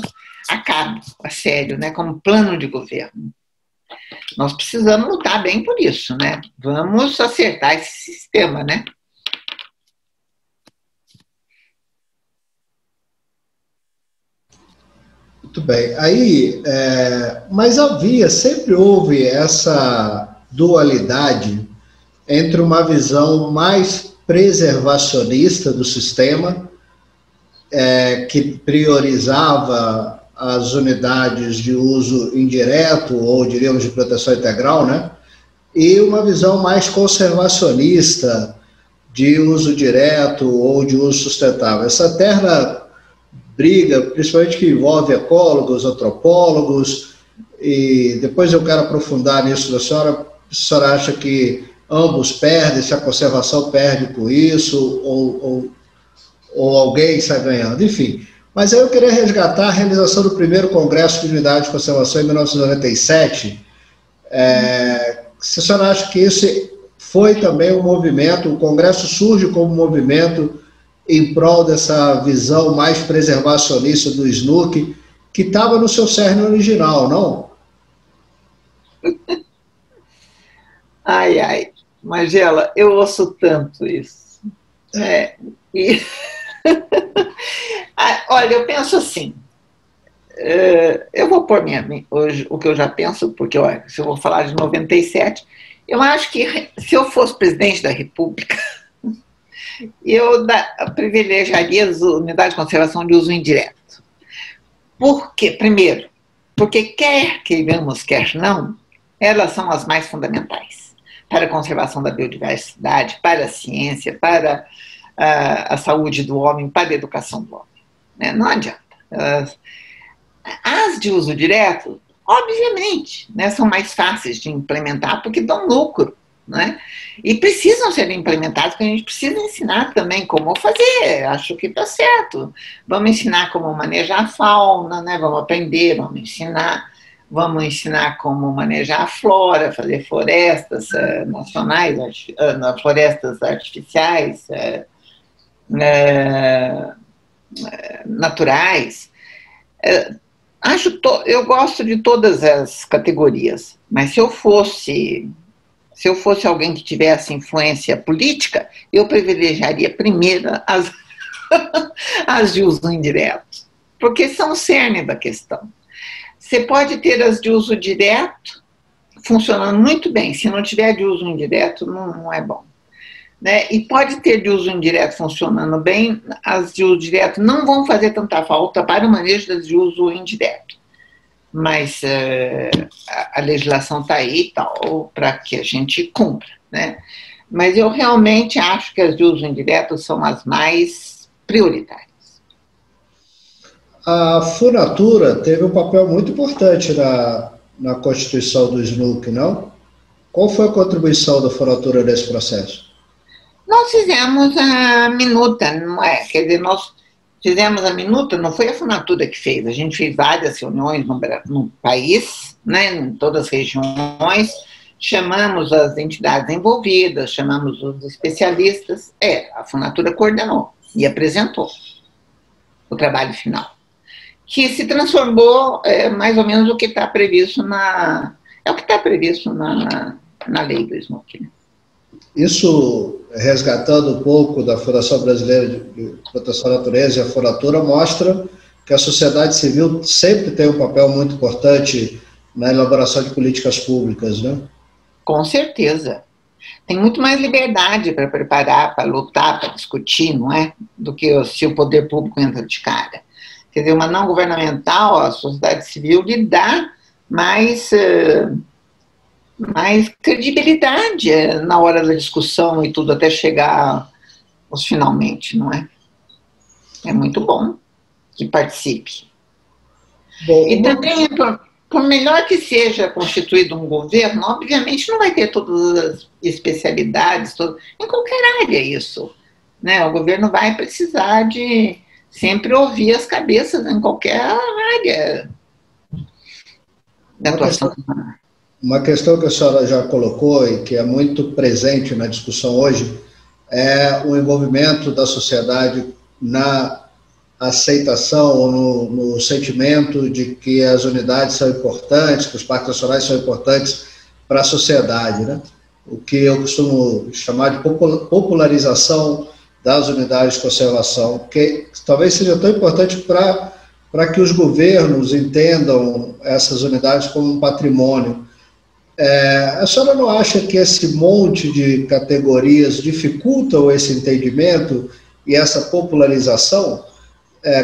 a cabo, a sério, né, como plano de governo. Nós precisamos lutar bem por isso, né? Vamos acertar esse sistema, né? Muito bem. Aí, mas sempre houve essa dualidade entre uma visão mais preservacionista do sistema, que priorizava as unidades de uso indireto, ou diríamos de proteção integral, né? E uma visão mais conservacionista de uso direto ou de uso sustentável. Essa eterna briga, principalmente que envolve ecólogos, antropólogos, e depois eu quero aprofundar nisso da senhora. A senhora acha que ambos perdem, se a conservação perde com isso, ou alguém sai ganhando, enfim. Mas aí eu queria resgatar a realização do primeiro Congresso de Unidade de Conservação em 1997. Se a senhora acha que esse foi também um movimento, o Congresso surge como um movimento em prol dessa visão mais preservacionista do SNUC, que estava no seu cerne original, não? Ai, Magela, eu ouço tanto isso. Olha, eu penso assim, eu vou pôr hoje o que eu já penso, porque se eu vou falar de 97, eu acho que se eu fosse presidente da República, eu privilegiaria as unidades de conservação de uso indireto. Por quê? Primeiro, porque quer queiramos, quer não, elas são as mais fundamentais para a conservação da biodiversidade, para a ciência, para a saúde do homem, para a educação do homem. Né? Não adianta. As de uso direto, obviamente, né, são mais fáceis de implementar porque dão lucro, né? E precisam ser implementadas, porque a gente precisa ensinar também como fazer. Acho que está certo. Vamos ensinar como manejar a fauna, né? Vamos aprender, vamos ensinar como manejar a flora, fazer florestas nacionais, florestas artificiais, naturais. Eu gosto de todas as categorias, mas se eu fosse alguém que tivesse influência política, eu privilegiaria primeiro as de uso indireto, porque são o cerne da questão. Você pode ter as de uso direto funcionando muito bem, se não tiver de uso indireto, não é bom. Né? E pode ter de uso indireto funcionando bem, as de uso direto não vão fazer tanta falta para o manejo das de uso indireto. Mas a legislação está aí para que a gente cumpra. Né? Mas eu realmente acho que as de uso indireto são as mais prioritárias. A Funatura teve um papel muito importante na constituição do SNUC, não? Qual foi a contribuição da Funatura nesse processo? Nós fizemos a minuta, não é? Quer dizer, nós fizemos a minuta, não foi a Funatura que fez, a gente fez várias reuniões no país, né, em todas as regiões, chamamos as entidades envolvidas, chamamos os especialistas, a Funatura coordenou e apresentou o trabalho final, que se transformou mais ou menos o que está previsto na lei do SNUC, né? Isso, resgatando um pouco da Fundação Brasileira de Proteção à Natureza e a Funatura, mostra que a sociedade civil sempre tem um papel muito importante na elaboração de políticas públicas, né? Com certeza. Tem muito mais liberdade para preparar, para lutar, para discutir, não é? Do que se o poder público entra de cara. Quer dizer, uma não governamental, a sociedade civil lhe dá mais credibilidade na hora da discussão e tudo, até chegar aos finalmente, não é? É muito bom que participe. Bom, e também, por melhor que seja constituído um governo, obviamente não vai ter todas as especialidades, em qualquer área isso. Né? O governo vai precisar de sempre ouvir as cabeças em qualquer área da atuação humana. Uma questão que a senhora já colocou e que é muito presente na discussão hoje é o envolvimento da sociedade na aceitação ou no sentimento de que as unidades são importantes, que os parques nacionais são importantes para a sociedade, né? O que eu costumo chamar de popularização das unidades de conservação, que talvez seja tão importante para que os governos entendam essas unidades como um patrimônio. A senhora não acha que esse monte de categorias dificultam esse entendimento e essa popularização?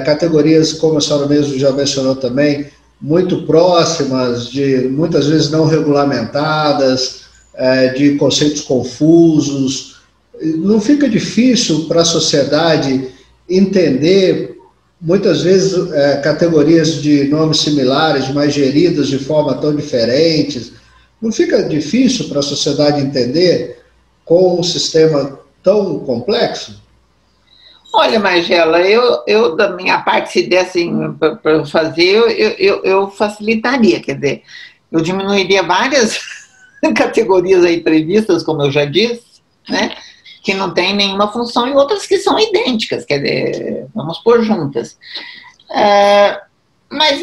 Categorias, como a senhora mesmo já mencionou também, muito próximas, muitas vezes não regulamentadas, de conceitos confusos. Não fica difícil para a sociedade entender, muitas vezes, categorias de nomes similares, mas geridas de forma tão diferentes? Não fica difícil para a sociedade entender com um sistema tão complexo? Olha, Margela, eu da minha parte, se dessem para fazer, eu facilitaria, quer dizer, eu diminuiria várias categorias aí previstas, como eu já disse, né, que não tem nenhuma função, e outras que são idênticas, quer dizer, vamos pôr juntas. Mas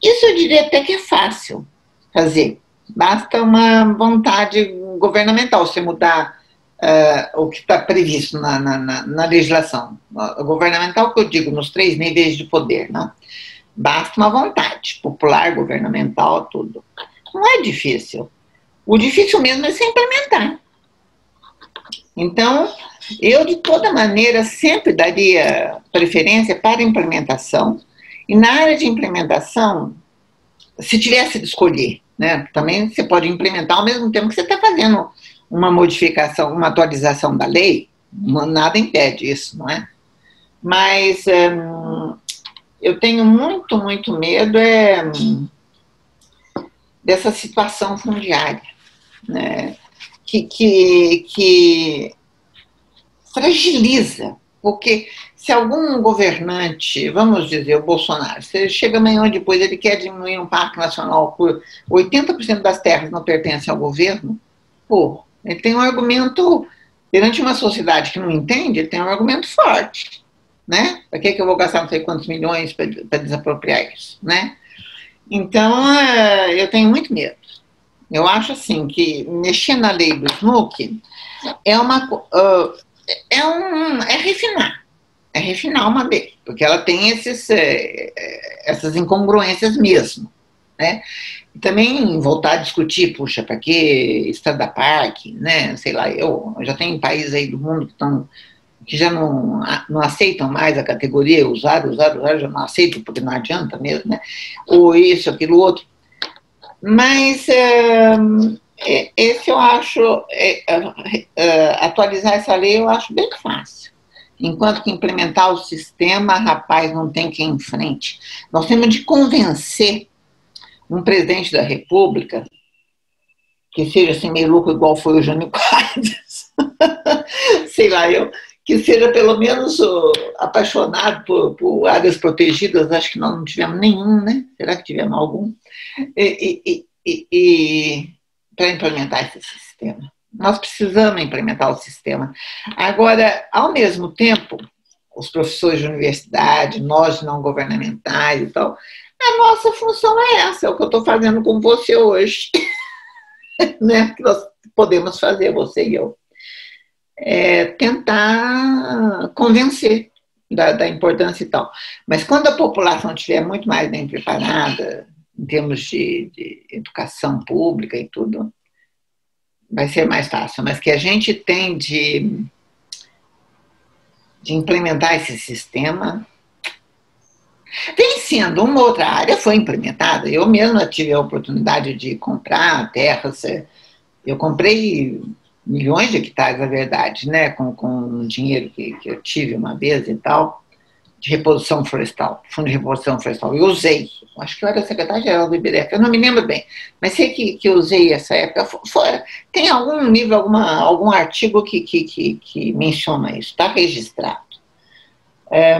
isso eu diria até que é fácil fazer. Basta uma vontade governamental, você mudar o que está previsto na legislação. Governamental, que eu digo, nos 3 níveis de poder, não? Basta uma vontade popular, governamental, tudo. Não é difícil. O difícil mesmo é se implementar. Então, eu, de toda maneira, sempre daria preferência para a implementação. E na área de implementação, se tivesse de escolher, né, também você pode implementar ao mesmo tempo que você está fazendo uma modificação, uma atualização da lei, nada impede isso, não é? Mas eu tenho muito medo dessa situação fundiária, né, que fragiliza, porque se algum governante, vamos dizer, o Bolsonaro, se chega amanhã ou depois, ele quer diminuir um parque nacional por 80% das terras não pertencem ao governo, pô, ele tem um argumento, perante uma sociedade que não entende, ele tem um argumento forte, né? Para que eu vou gastar não sei quantos milhões para desapropriar isso, né? Então, eu tenho muito medo. Eu acho, assim, que mexer na lei do SNUC é refinar uma lei, porque ela tem essas incongruências mesmo, né? E também voltar a discutir, puxa, para que Estrada Parque, né? Sei lá, eu já tenho países aí do mundo que já não aceitam mais a categoria usar, já não aceitam, porque não adianta mesmo, né? Ou isso, aquilo, outro. Mas esse eu acho, atualizar essa lei eu acho bem fácil. Enquanto que implementar o sistema, rapaz, não tem quem enfrente. Nós temos de convencer um presidente da República que seja assim meio louco igual foi o Jânio Quadros, sei lá eu, que seja pelo menos apaixonado por áreas protegidas. Acho que nós não tivemos nenhum, né? Será que tivemos algum? Para implementar esse sistema. Nós precisamos implementar o sistema. Agora, ao mesmo tempo, os professores de universidade, nós não governamentais e tal, a nossa função é essa, é o que eu estou fazendo com você hoje, né? Que nós podemos fazer, você e eu. Tentar convencer da importância e tal. Mas quando a população estiver muito mais bem preparada, em termos de educação pública e tudo, vai ser mais fácil. Mas que a gente tem de implementar esse sistema, vem sendo uma outra área, foi implementada. Eu mesma tive a oportunidade de comprar terras, eu comprei milhões de hectares, na verdade, né, com dinheiro que eu tive uma vez e tal, de reposição florestal, fundo de reposição florestal. Eu usei, acho que eu era secretária-geral do IBDF, eu não me lembro bem, mas sei que eu usei essa época. Tem algum livro, algum artigo que menciona isso, está registrado.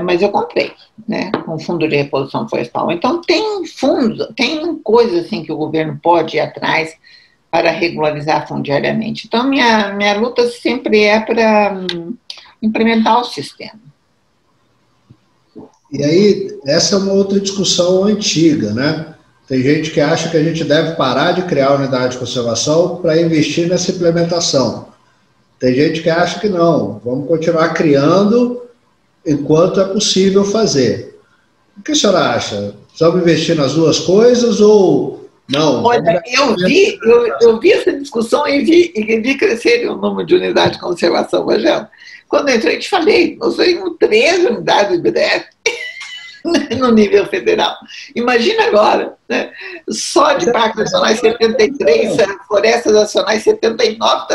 Mas eu comprei, né, com fundo de reposição florestal. Então, tem fundos, tem coisas assim que o governo pode ir atrás para regularizar fundiariamente. Então, minha luta sempre é para implementar o sistema. E aí, essa é uma outra discussão antiga, né? Tem gente que acha que a gente deve parar de criar unidade de conservação para investir nessa implementação. Tem gente que acha que não, vamos continuar criando enquanto é possível fazer. O que a senhora acha? Precisamos investir nas duas coisas ou não? Olha, eu vi essa discussão e vi crescer o número de unidades de conservação, Rogério. Quando eu entrei, te falei, nós temos 13 unidades do IBDF no nível federal. Imagina agora, né? Só de parques nacionais 73, florestas nacionais 79,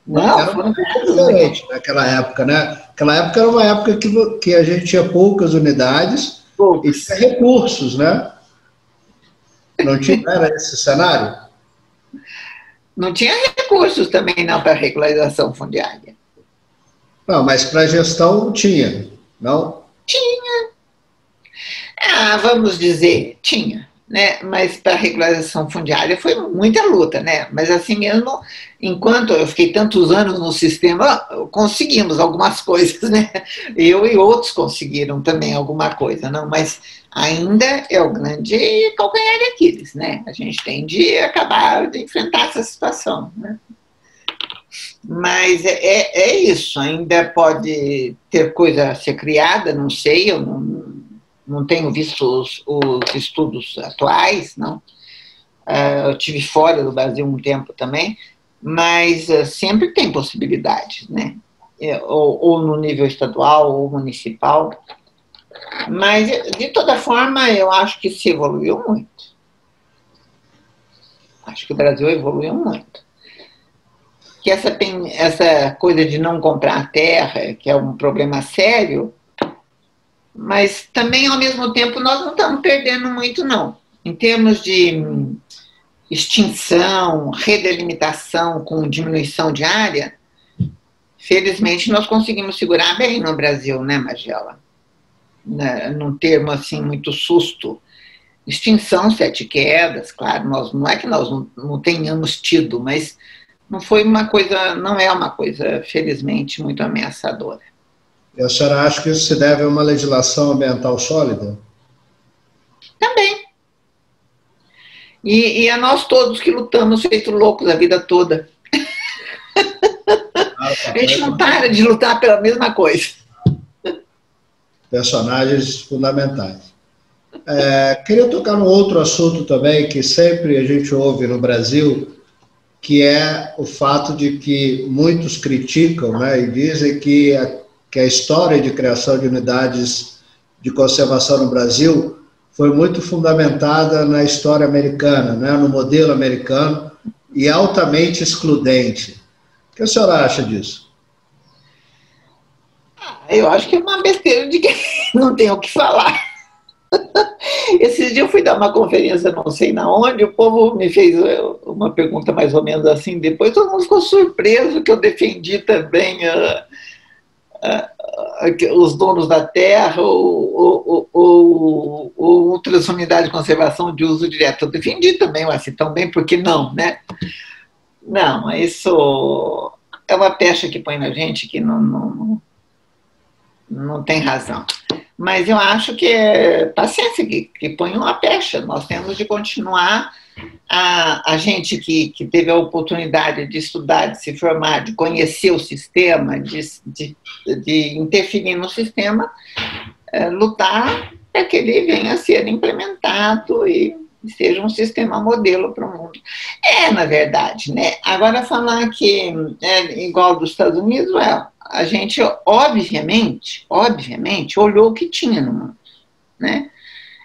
Não, era um pouco diferente naquela época, né? Aquela época era uma época que a gente tinha poucas unidades e tinha recursos, né? Não tinha, era esse cenário? Não tinha recursos também não para regularização fundiária. Não, mas para gestão tinha, não? Tinha. Vamos dizer, tinha, né? Mas para regularização fundiária foi muita luta, né? Mas assim mesmo, enquanto eu fiquei tantos anos no sistema, conseguimos algumas coisas, né? Eu e outros conseguiram também alguma coisa, não? Mas ainda é o grande calcanhar de Aquiles, né? A gente tem de acabar de enfrentar essa situação, né? Mas é isso, ainda pode ter coisa a ser criada, não sei, eu não tenho visto os estudos atuais, não. Eu tive fora do Brasil um tempo também, mas sempre tem possibilidades, né? Ou no nível estadual ou municipal. Mas, de toda forma, eu acho que se evoluiu muito. Acho que o Brasil evoluiu muito. Que essa coisa de não comprar terra, que é um problema sério, mas também, ao mesmo tempo, nós não estamos perdendo muito, não. Em termos de extinção, redelimitação com diminuição de área, felizmente nós conseguimos segurar bem no Brasil, né, Magela? Num termo assim, muito susto. Extinção, 7 quedas, claro, não é que nós não tenhamos tido, mas não é uma coisa, felizmente, muito ameaçadora. E a senhora acha que isso se deve a uma legislação ambiental sólida? Também. E a nós todos que lutamos feito loucos a vida toda. A gente não para de lutar pela mesma coisa. Personagens fundamentais. Queria tocar num outro assunto também que sempre a gente ouve no Brasil, que é o fato de que muitos criticam, né, e dizem que a história de criação de unidades de conservação no Brasil foi muito fundamentada na história americana, né, no modelo americano, e altamente excludente. O que a senhora acha disso? Eu acho que é uma besteira de que não tem o que falar. Esses dias eu fui dar uma conferência, não sei na onde, o povo me fez uma pergunta mais ou menos assim, depois todo mundo ficou surpreso que eu defendi também os donos da terra ou outras unidades de conservação de uso direto. Eu defendi também, mas assim, tão bem, porque não, né? Não, isso é uma pecha que põe na gente que não tem razão. Mas eu acho que é paciência que põe uma pecha. Nós temos de continuar. A gente que teve a oportunidade de estudar, de se formar, de conhecer o sistema, de interferir no sistema, lutar para que ele venha a ser implementado e seja um sistema modelo para o mundo. Na verdade, né? Agora, falar que é igual dos Estados Unidos, a gente, obviamente, olhou o que tinha no mundo, né?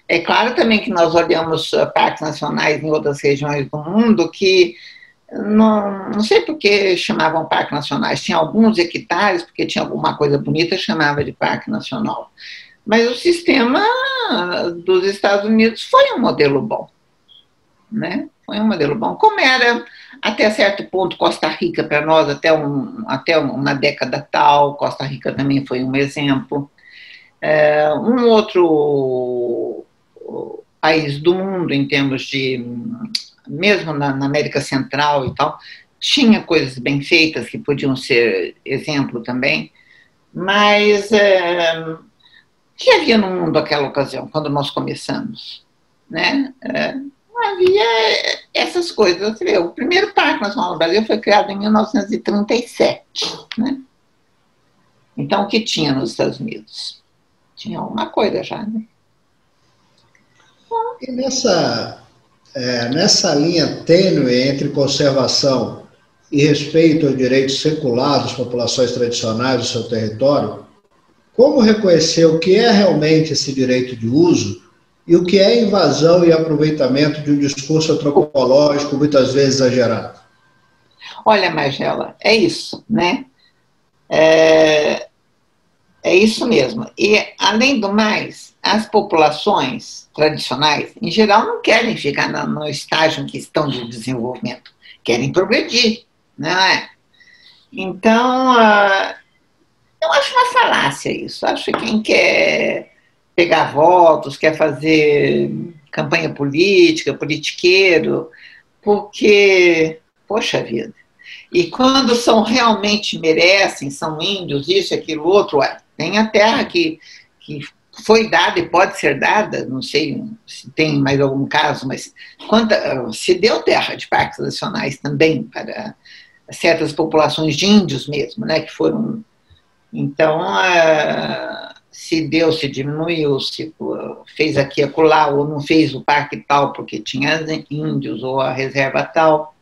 É claro também que nós olhamos parques nacionais em outras regiões do mundo que, não sei por que chamavam parques nacionais, tinha alguns hectares, porque tinha alguma coisa bonita, chamava de parque nacional. Mas o sistema dos Estados Unidos foi um modelo bom, né? Foi um modelo bom, como era até certo ponto Costa Rica para nós, até uma década tal. Costa Rica também foi um exemplo. Um outro país do mundo, em termos de, mesmo na América Central e tal, tinha coisas bem feitas que podiam ser exemplo também, mas o que havia no mundo naquela ocasião, quando nós começamos, né? Não havia essas coisas. O primeiro Parque Nacional do Brasil foi criado em 1937, né? Então, o que tinha nos Estados Unidos? Tinha alguma coisa já, né? E nessa linha tênue entre conservação e respeito aos direitos seculares das populações tradicionais do seu território, como reconhecer o que é realmente esse direito de uso e o que é invasão e aproveitamento de um discurso antropológico muitas vezes exagerado? Olha, Magela, é isso, né? É isso mesmo. E, além do mais, as populações tradicionais, em geral, não querem ficar no estágio em que estão de desenvolvimento, querem progredir, não é? Então, eu acho uma falácia isso. Acho que quem quer pegar votos, quer fazer campanha política, politiqueiro, porque, poxa vida, e quando realmente merecem, são índios, isso, aquilo, outro, tem a terra que foi dada e pode ser dada, não sei se tem mais algum caso, mas se deu terra de parques nacionais também para certas populações de índios mesmo, né, que foram. Então, se deu, se diminuiu, se fez aqui e acolá, ou não fez o parque tal porque tinha índios, ou a reserva tal.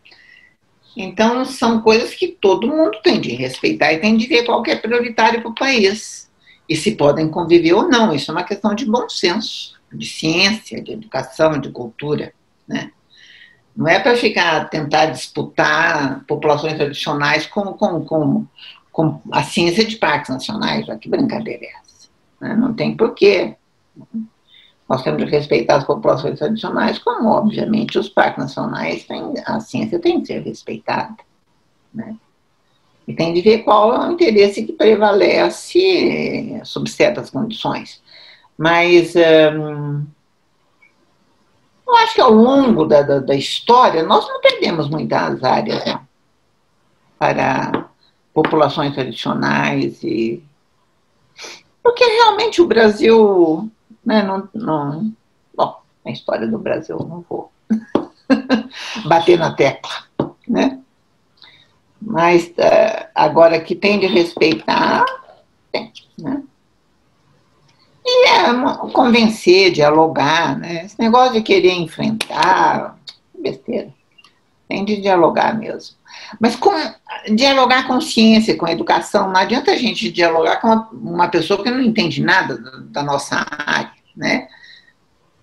Então, são coisas que todo mundo tem de respeitar e tem de ver qual que é prioritário para o país. E se podem conviver ou não. Isso é uma questão de bom senso, de ciência, de educação, de cultura, né? Não é para tentar disputar populações tradicionais com a ciência de parques nacionais. Que brincadeira é essa? Né? Não tem porquê. Nós temos de respeitar as populações tradicionais, como, obviamente, os parques nacionais, a ciência tem que ser respeitada. Né? E tem de ver qual é o interesse que prevalece sob certas condições. Mas eu acho que ao longo da história, nós não perdemos muitas áreas, né, para populações tradicionais, porque realmente o Brasil... Né, bom, a história do Brasil, não vou bater na tecla, né? Mas agora que tem de respeitar, tem, né? E convencer, dialogar, né? Esse negócio de querer enfrentar, besteira. Tem de dialogar mesmo. Mas dialogar com ciência, com educação, não adianta a gente dialogar com uma pessoa que não entende nada da nossa área, né?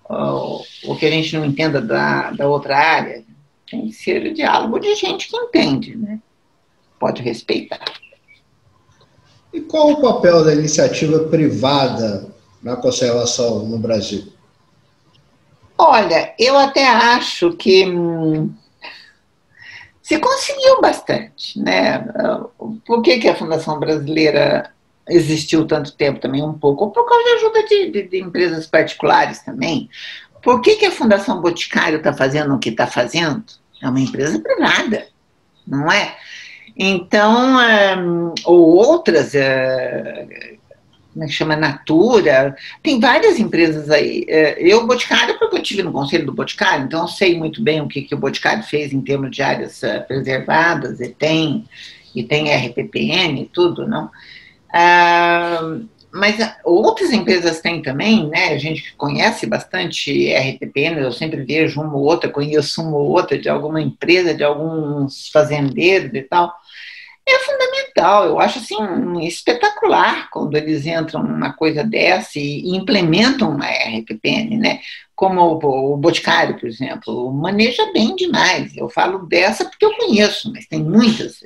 Ou que a gente não entenda da outra área. Tem que ser o diálogo de gente que entende, né? Pode respeitar. E qual o papel da iniciativa privada na conservação no Brasil? Olha, eu até acho que se conseguiu bastante, né? Por que a Fundação Brasileira existiu tanto tempo também? Um pouco por causa de ajuda de empresas particulares também. Por que a Fundação Boticário está fazendo o que está fazendo? É uma empresa privada, não é? Então, ou outras, como é que chama? Natura, tem várias empresas aí. Eu, Boticário, porque eu estive no Conselho do Boticário, então eu sei muito bem o que o Boticário fez em termos de áreas preservadas, e tem RPPN e tudo, não? Mas outras empresas têm também, né? A gente conhece bastante RPPN, eu sempre vejo uma ou outra, conheço uma ou outra de alguma empresa, de alguns fazendeiros e tal. É fundamental, eu acho assim, espetacular quando eles entram numa coisa dessa e implementam uma RPPN, né? Como o Boticário, por exemplo, maneja bem demais. Eu falo dessa porque eu conheço, mas tem muitas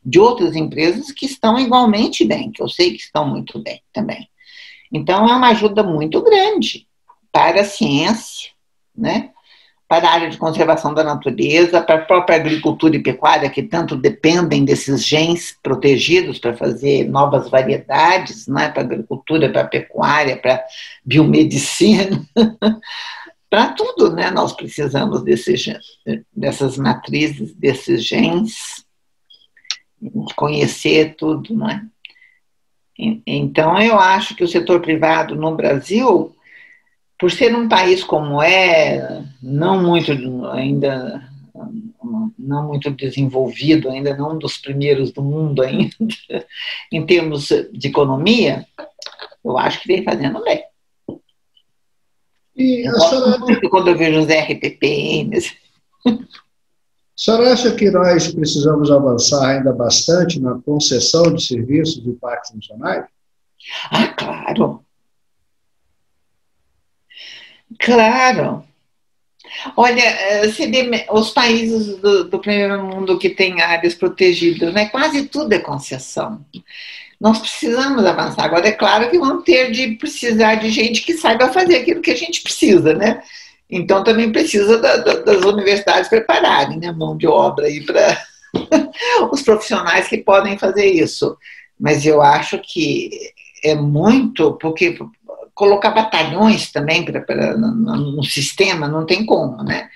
de outras empresas que estão igualmente bem, que eu sei que estão muito bem também. Então, é uma ajuda muito grande para a ciência, né? Para a área de conservação da natureza, para a própria agricultura e pecuária, que tanto dependem desses genes protegidos para fazer novas variedades, né, para a agricultura, para a pecuária, para a biomedicina, para tudo, né, nós precisamos dessas matrizes, desses genes, conhecer tudo, né? Então, eu acho que o setor privado no Brasil, por ser um país como não muito desenvolvido, ainda não um dos primeiros do mundo ainda, em termos de economia, eu acho que vem fazendo bem. E eu gosto muito quando eu vejo os RPPNs. A senhora acha que nós precisamos avançar ainda bastante na concessão de serviços de parques nacionais? Claro. Claro. Olha, você vê os países do primeiro mundo que têm áreas protegidas, né? Quase tudo é concessão. Nós precisamos avançar. Agora, é claro que vamos ter de precisar de gente que saiba fazer aquilo que a gente precisa, né? Então, também precisa das universidades prepararem, né? Mão de obra aí para os profissionais que podem fazer isso. Mas eu acho que é muito, porque colocar batalhões também no sistema não tem como, né?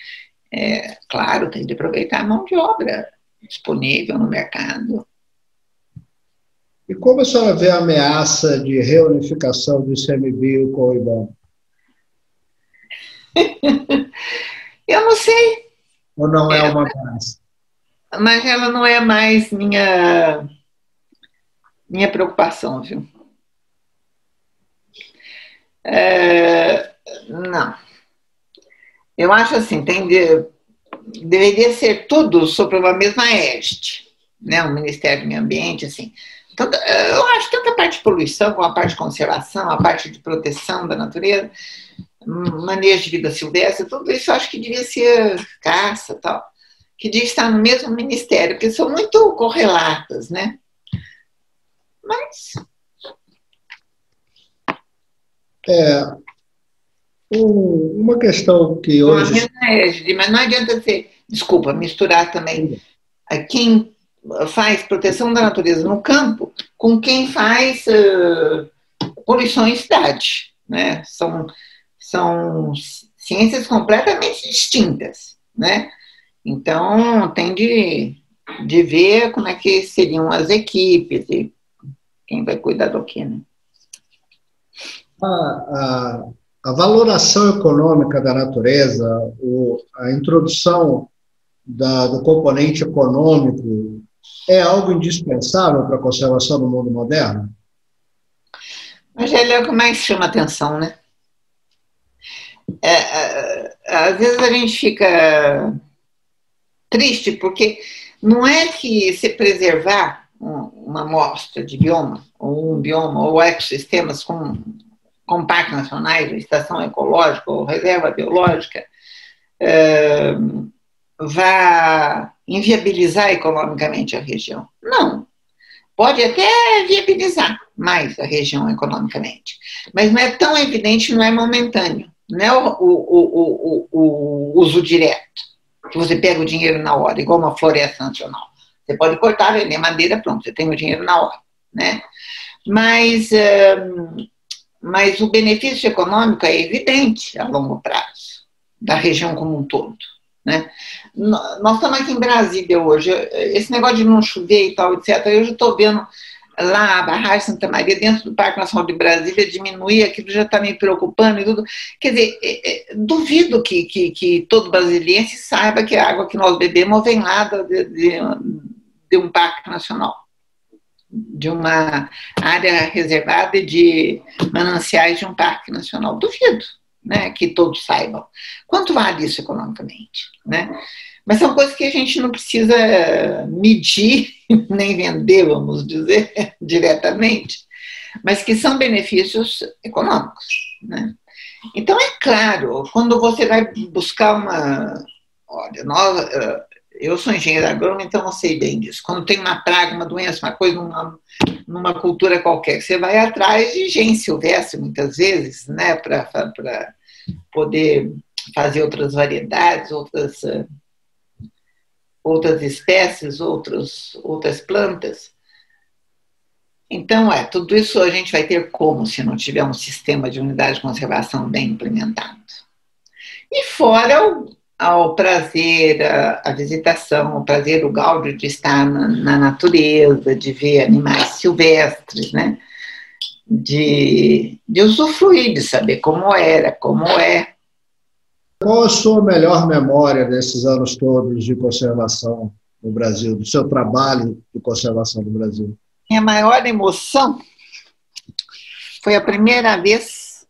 Claro, tem de aproveitar a mão de obra disponível no mercado. E como a senhora vê a ameaça de reunificação do ICMBio com o IBAMA? Eu não sei. Ou não é uma ameaça? Mas ela não é mais minha preocupação, viu? Não. Eu acho assim, deveria ser tudo sobre uma mesma égide, né? O Ministério do Meio Ambiente, assim. Eu acho tanto a parte de poluição, como a parte de conservação, a parte de proteção da natureza, manejo de vida silvestre, tudo isso eu acho que devia ser caça e tal, que devia estar no mesmo ministério, porque são muito correlatas, né? Mas... Uma questão que hoje... Mas não adianta você, desculpa, misturar também quem faz proteção da natureza no campo com quem faz poluição em cidade, né? São ciências completamente distintas, né? Então, tem de ver como é que seriam as equipes e quem vai cuidar do quê, né? A valoração econômica da natureza, a introdução do componente econômico é algo indispensável para a conservação do mundo moderno? Mas é o que mais chama atenção, né? Às vezes a gente fica triste porque não é que se preservar uma amostra de bioma, ou um bioma, ou ecossistemas com parques nacionais, estação ecológica ou reserva biológica, vai inviabilizar economicamente a região. Não. Pode até viabilizar mais a região economicamente, mas não é tão evidente, não é momentâneo. Não é o uso direto, que você pega o dinheiro na hora, igual uma floresta nacional. Você pode cortar, vender madeira, pronto, você tem o dinheiro na hora, né? Mas o benefício econômico é evidente a longo prazo, da região como um todo, né? Nós estamos aqui em Brasília hoje, esse negócio de não chover e tal, etc., eu já estou vendo lá a barragem Santa Maria, dentro do Parque Nacional de Brasília, diminuir, aquilo já está me preocupando e tudo. Quer dizer, duvido que todo brasiliense saiba que a água que nós bebemos vem lá de um parque nacional, de uma área reservada e de mananciais de um parque nacional. Duvido, né, que todos saibam. Quanto vale isso economicamente, né? Mas são coisas que a gente não precisa medir, nem vender, vamos dizer, diretamente, mas que são benefícios econômicos, né? Então, é claro, quando você vai buscar Olha, eu sou engenheira agrônoma, então eu sei bem disso. Quando tem uma praga, uma doença, uma coisa numa cultura qualquer, você vai atrás de gente silvestre, muitas vezes, né, para poder fazer outras variedades, outras espécies, outras plantas. Então, tudo isso a gente vai ter como se não tiver um sistema de unidade de conservação bem implementado. E fora ao prazer, a visitação, o prazer, o gáudio de estar na natureza, de ver animais silvestres, né? De usufruir, de saber como era, como é. Qual a sua melhor memória desses anos todos de conservação no Brasil, do seu trabalho de conservação no Brasil? Minha maior emoção foi a primeira vez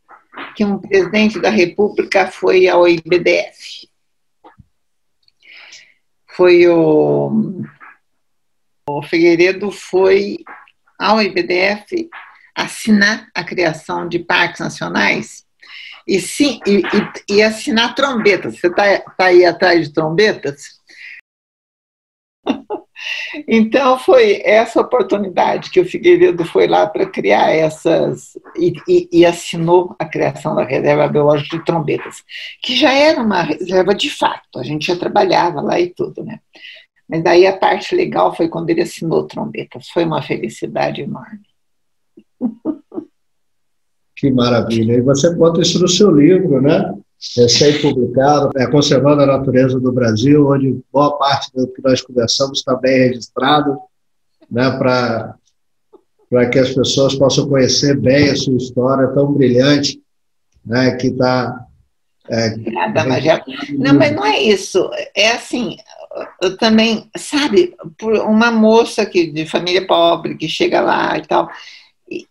que um presidente da República foi ao IBDF. Foi o Figueiredo foi ao IBDF assinar a criação de parques nacionais e assinar trombetas. Você está aí atrás de trombetas? Então, foi essa oportunidade que o Figueiredo foi lá para criar essas... E assinou a criação da Reserva Biológica de Trombetas, que já era uma reserva de fato, a gente já trabalhava lá e tudo, né? Mas daí a parte legal foi quando ele assinou Trombetas. Foi uma felicidade enorme. Que maravilha. E você conta isso no seu livro, né? Recém-publicado, Conservando a Natureza do Brasil, onde boa parte do que nós conversamos está bem registrado, né? Para que as pessoas possam conhecer bem a sua história tão brilhante, né? Que está... Não, mas não é isso. É assim, eu também, sabe, por uma moça de família pobre que chega lá e tal... E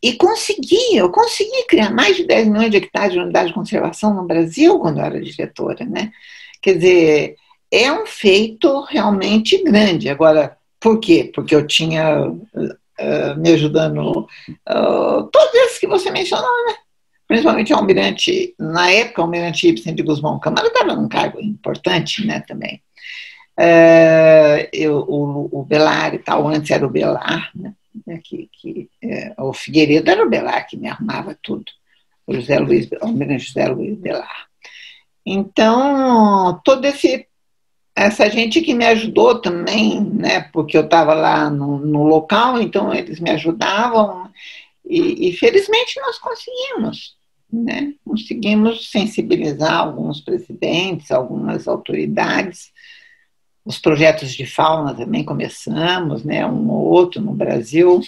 eu consegui criar mais de 10 milhões de hectares de unidade de conservação no Brasil quando eu era diretora, né? Quer dizer, é um feito realmente grande. Agora, por quê? Porque eu tinha me ajudando todos esses que você mencionou, né? Principalmente o almirante, na época, o almirante Ibsen de Guzmão Câmara estava num cargo importante, né, também. O Belar e tal, antes era o Belar, né? O Figueiredo era o Belar que me arrumava tudo, o almirante José Luiz Belar. Então, essa gente que me ajudou também, né, porque eu estava lá no local, então eles me ajudavam, e felizmente nós conseguimos, né? Conseguimos sensibilizar alguns presidentes, algumas autoridades. Os projetos de fauna também começamos, né, um ou outro no Brasil.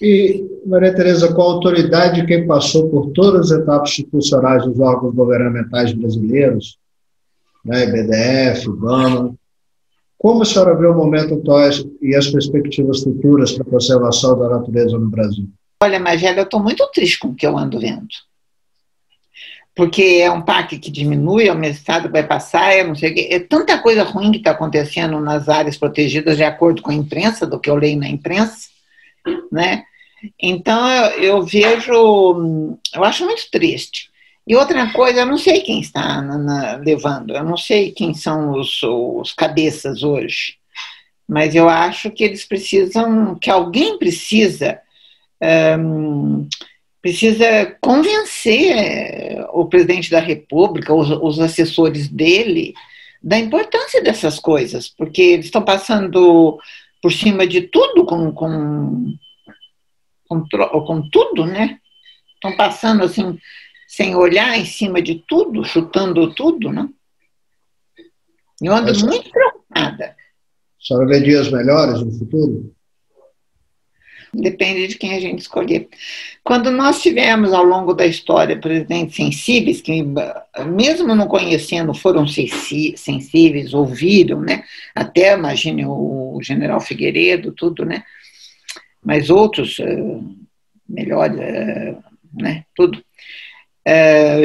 E, Maria Tereza, com a autoridade de quem passou por todas as etapas institucionais dos órgãos governamentais brasileiros, né, BDF, IBAMA, como a senhora vê o momento atual e as perspectivas futuras para a conservação da natureza no Brasil? Olha, Magélia, eu estou muito triste com o que eu ando vendo. Porque é um parque que diminui, o estado vai passar, não sei o quê. É tanta coisa ruim que está acontecendo nas áreas protegidas, de acordo com a imprensa, do que eu leio na imprensa, né? Então, eu vejo, eu acho muito triste. E outra coisa, eu não sei quem está levando, eu não sei quem são os cabeças hoje, mas eu acho que eles precisam, que alguém precisa convencer o presidente da República, os assessores dele, da importância dessas coisas, porque eles estão passando por cima de tudo com tudo, né? Estão passando assim, sem olhar em cima de tudo, chutando tudo, né? Eu ando muito preocupada. A senhora vê dias melhores no futuro? Depende de quem a gente escolher. Quando nós tivemos, ao longo da história, presidentes sensíveis, que mesmo não conhecendo, foram sensíveis, ouviram, né? Até, imagine, o general Figueiredo, tudo, né? Mas outros, melhores, né? Tudo.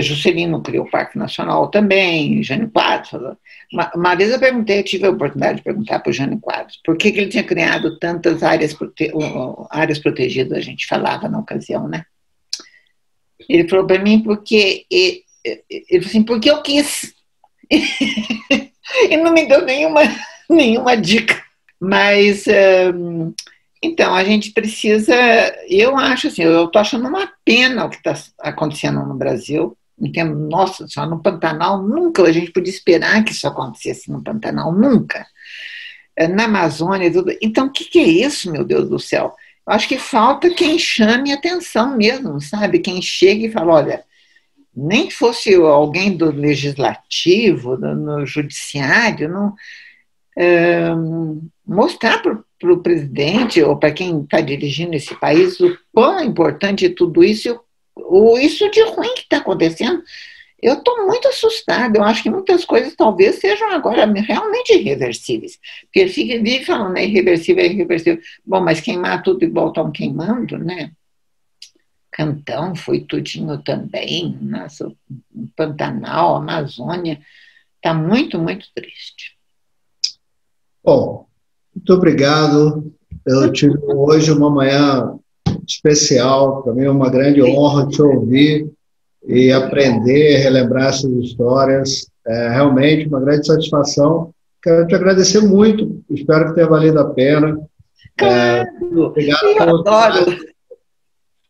Juscelino criou o Parque Nacional também, Jânio Quadros. Uma vez eu tive a oportunidade de perguntar para o Jânio Quadros por que ele tinha criado tantas áreas protegidas, a gente falava na ocasião, né? Ele falou para mim porque ele falou assim, porque eu quis. E não me deu nenhuma dica. Mas então, a gente precisa, eu acho assim, eu estou achando uma pena o que está acontecendo no Brasil. Entendo, nossa, só no Pantanal, nunca a gente podia esperar que isso acontecesse no Pantanal, nunca. Na Amazônia, tudo. Então, o que é isso, meu Deus do céu? Eu acho que falta quem chame atenção mesmo, sabe? Quem chega e fala, olha, nem que fosse alguém do legislativo, no judiciário, não, mostrar para o presidente ou para quem está dirigindo esse país o quão importante é tudo isso, isso de ruim que está acontecendo. Eu estou muito assustada, eu acho que muitas coisas talvez sejam agora realmente irreversíveis, porque ele vive falando, é irreversível, é irreversível. Bom, mas queimar tudo igual estão queimando, né? Cantão foi tudinho também, nossa, Pantanal, Amazônia, está muito, muito triste. Bom, muito obrigado. Eu tive hoje uma manhã especial, para mim é uma grande honra te ouvir e aprender, relembrar essas histórias. É realmente uma grande satisfação. Quero te agradecer muito, espero que tenha valido a pena.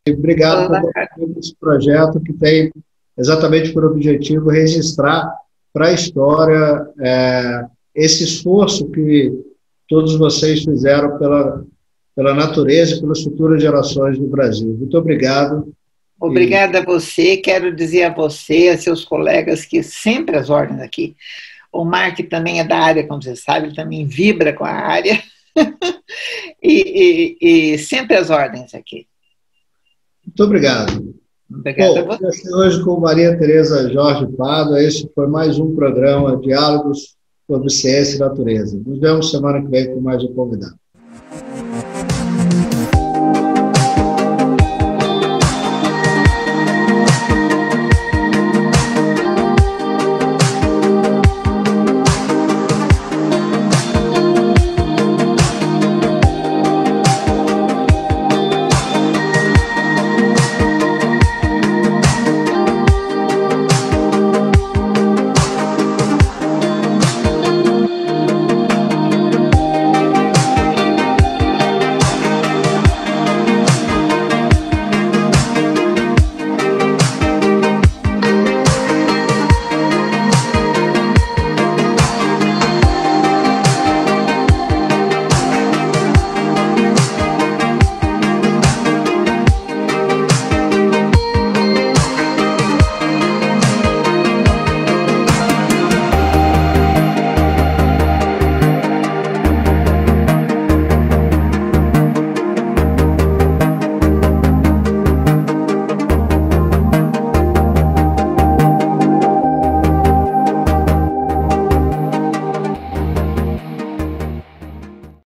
Obrigado por esse projeto que tem exatamente por objetivo registrar para a história esse esforço que todos vocês fizeram pela natureza e pelas futuras gerações do Brasil. Muito obrigado. Obrigada a você. Quero dizer a você, a seus colegas, que sempre as ordens aqui. O Mark também é da área, como você sabe, ele também vibra com a área. e sempre as ordens aqui. Muito obrigado. Obrigada a você. Hoje com Maria Tereza Jorge Pádua, esse foi mais um programa Diálogos sobre Ciência e Natureza. Nos vemos semana que vem com mais um convidado.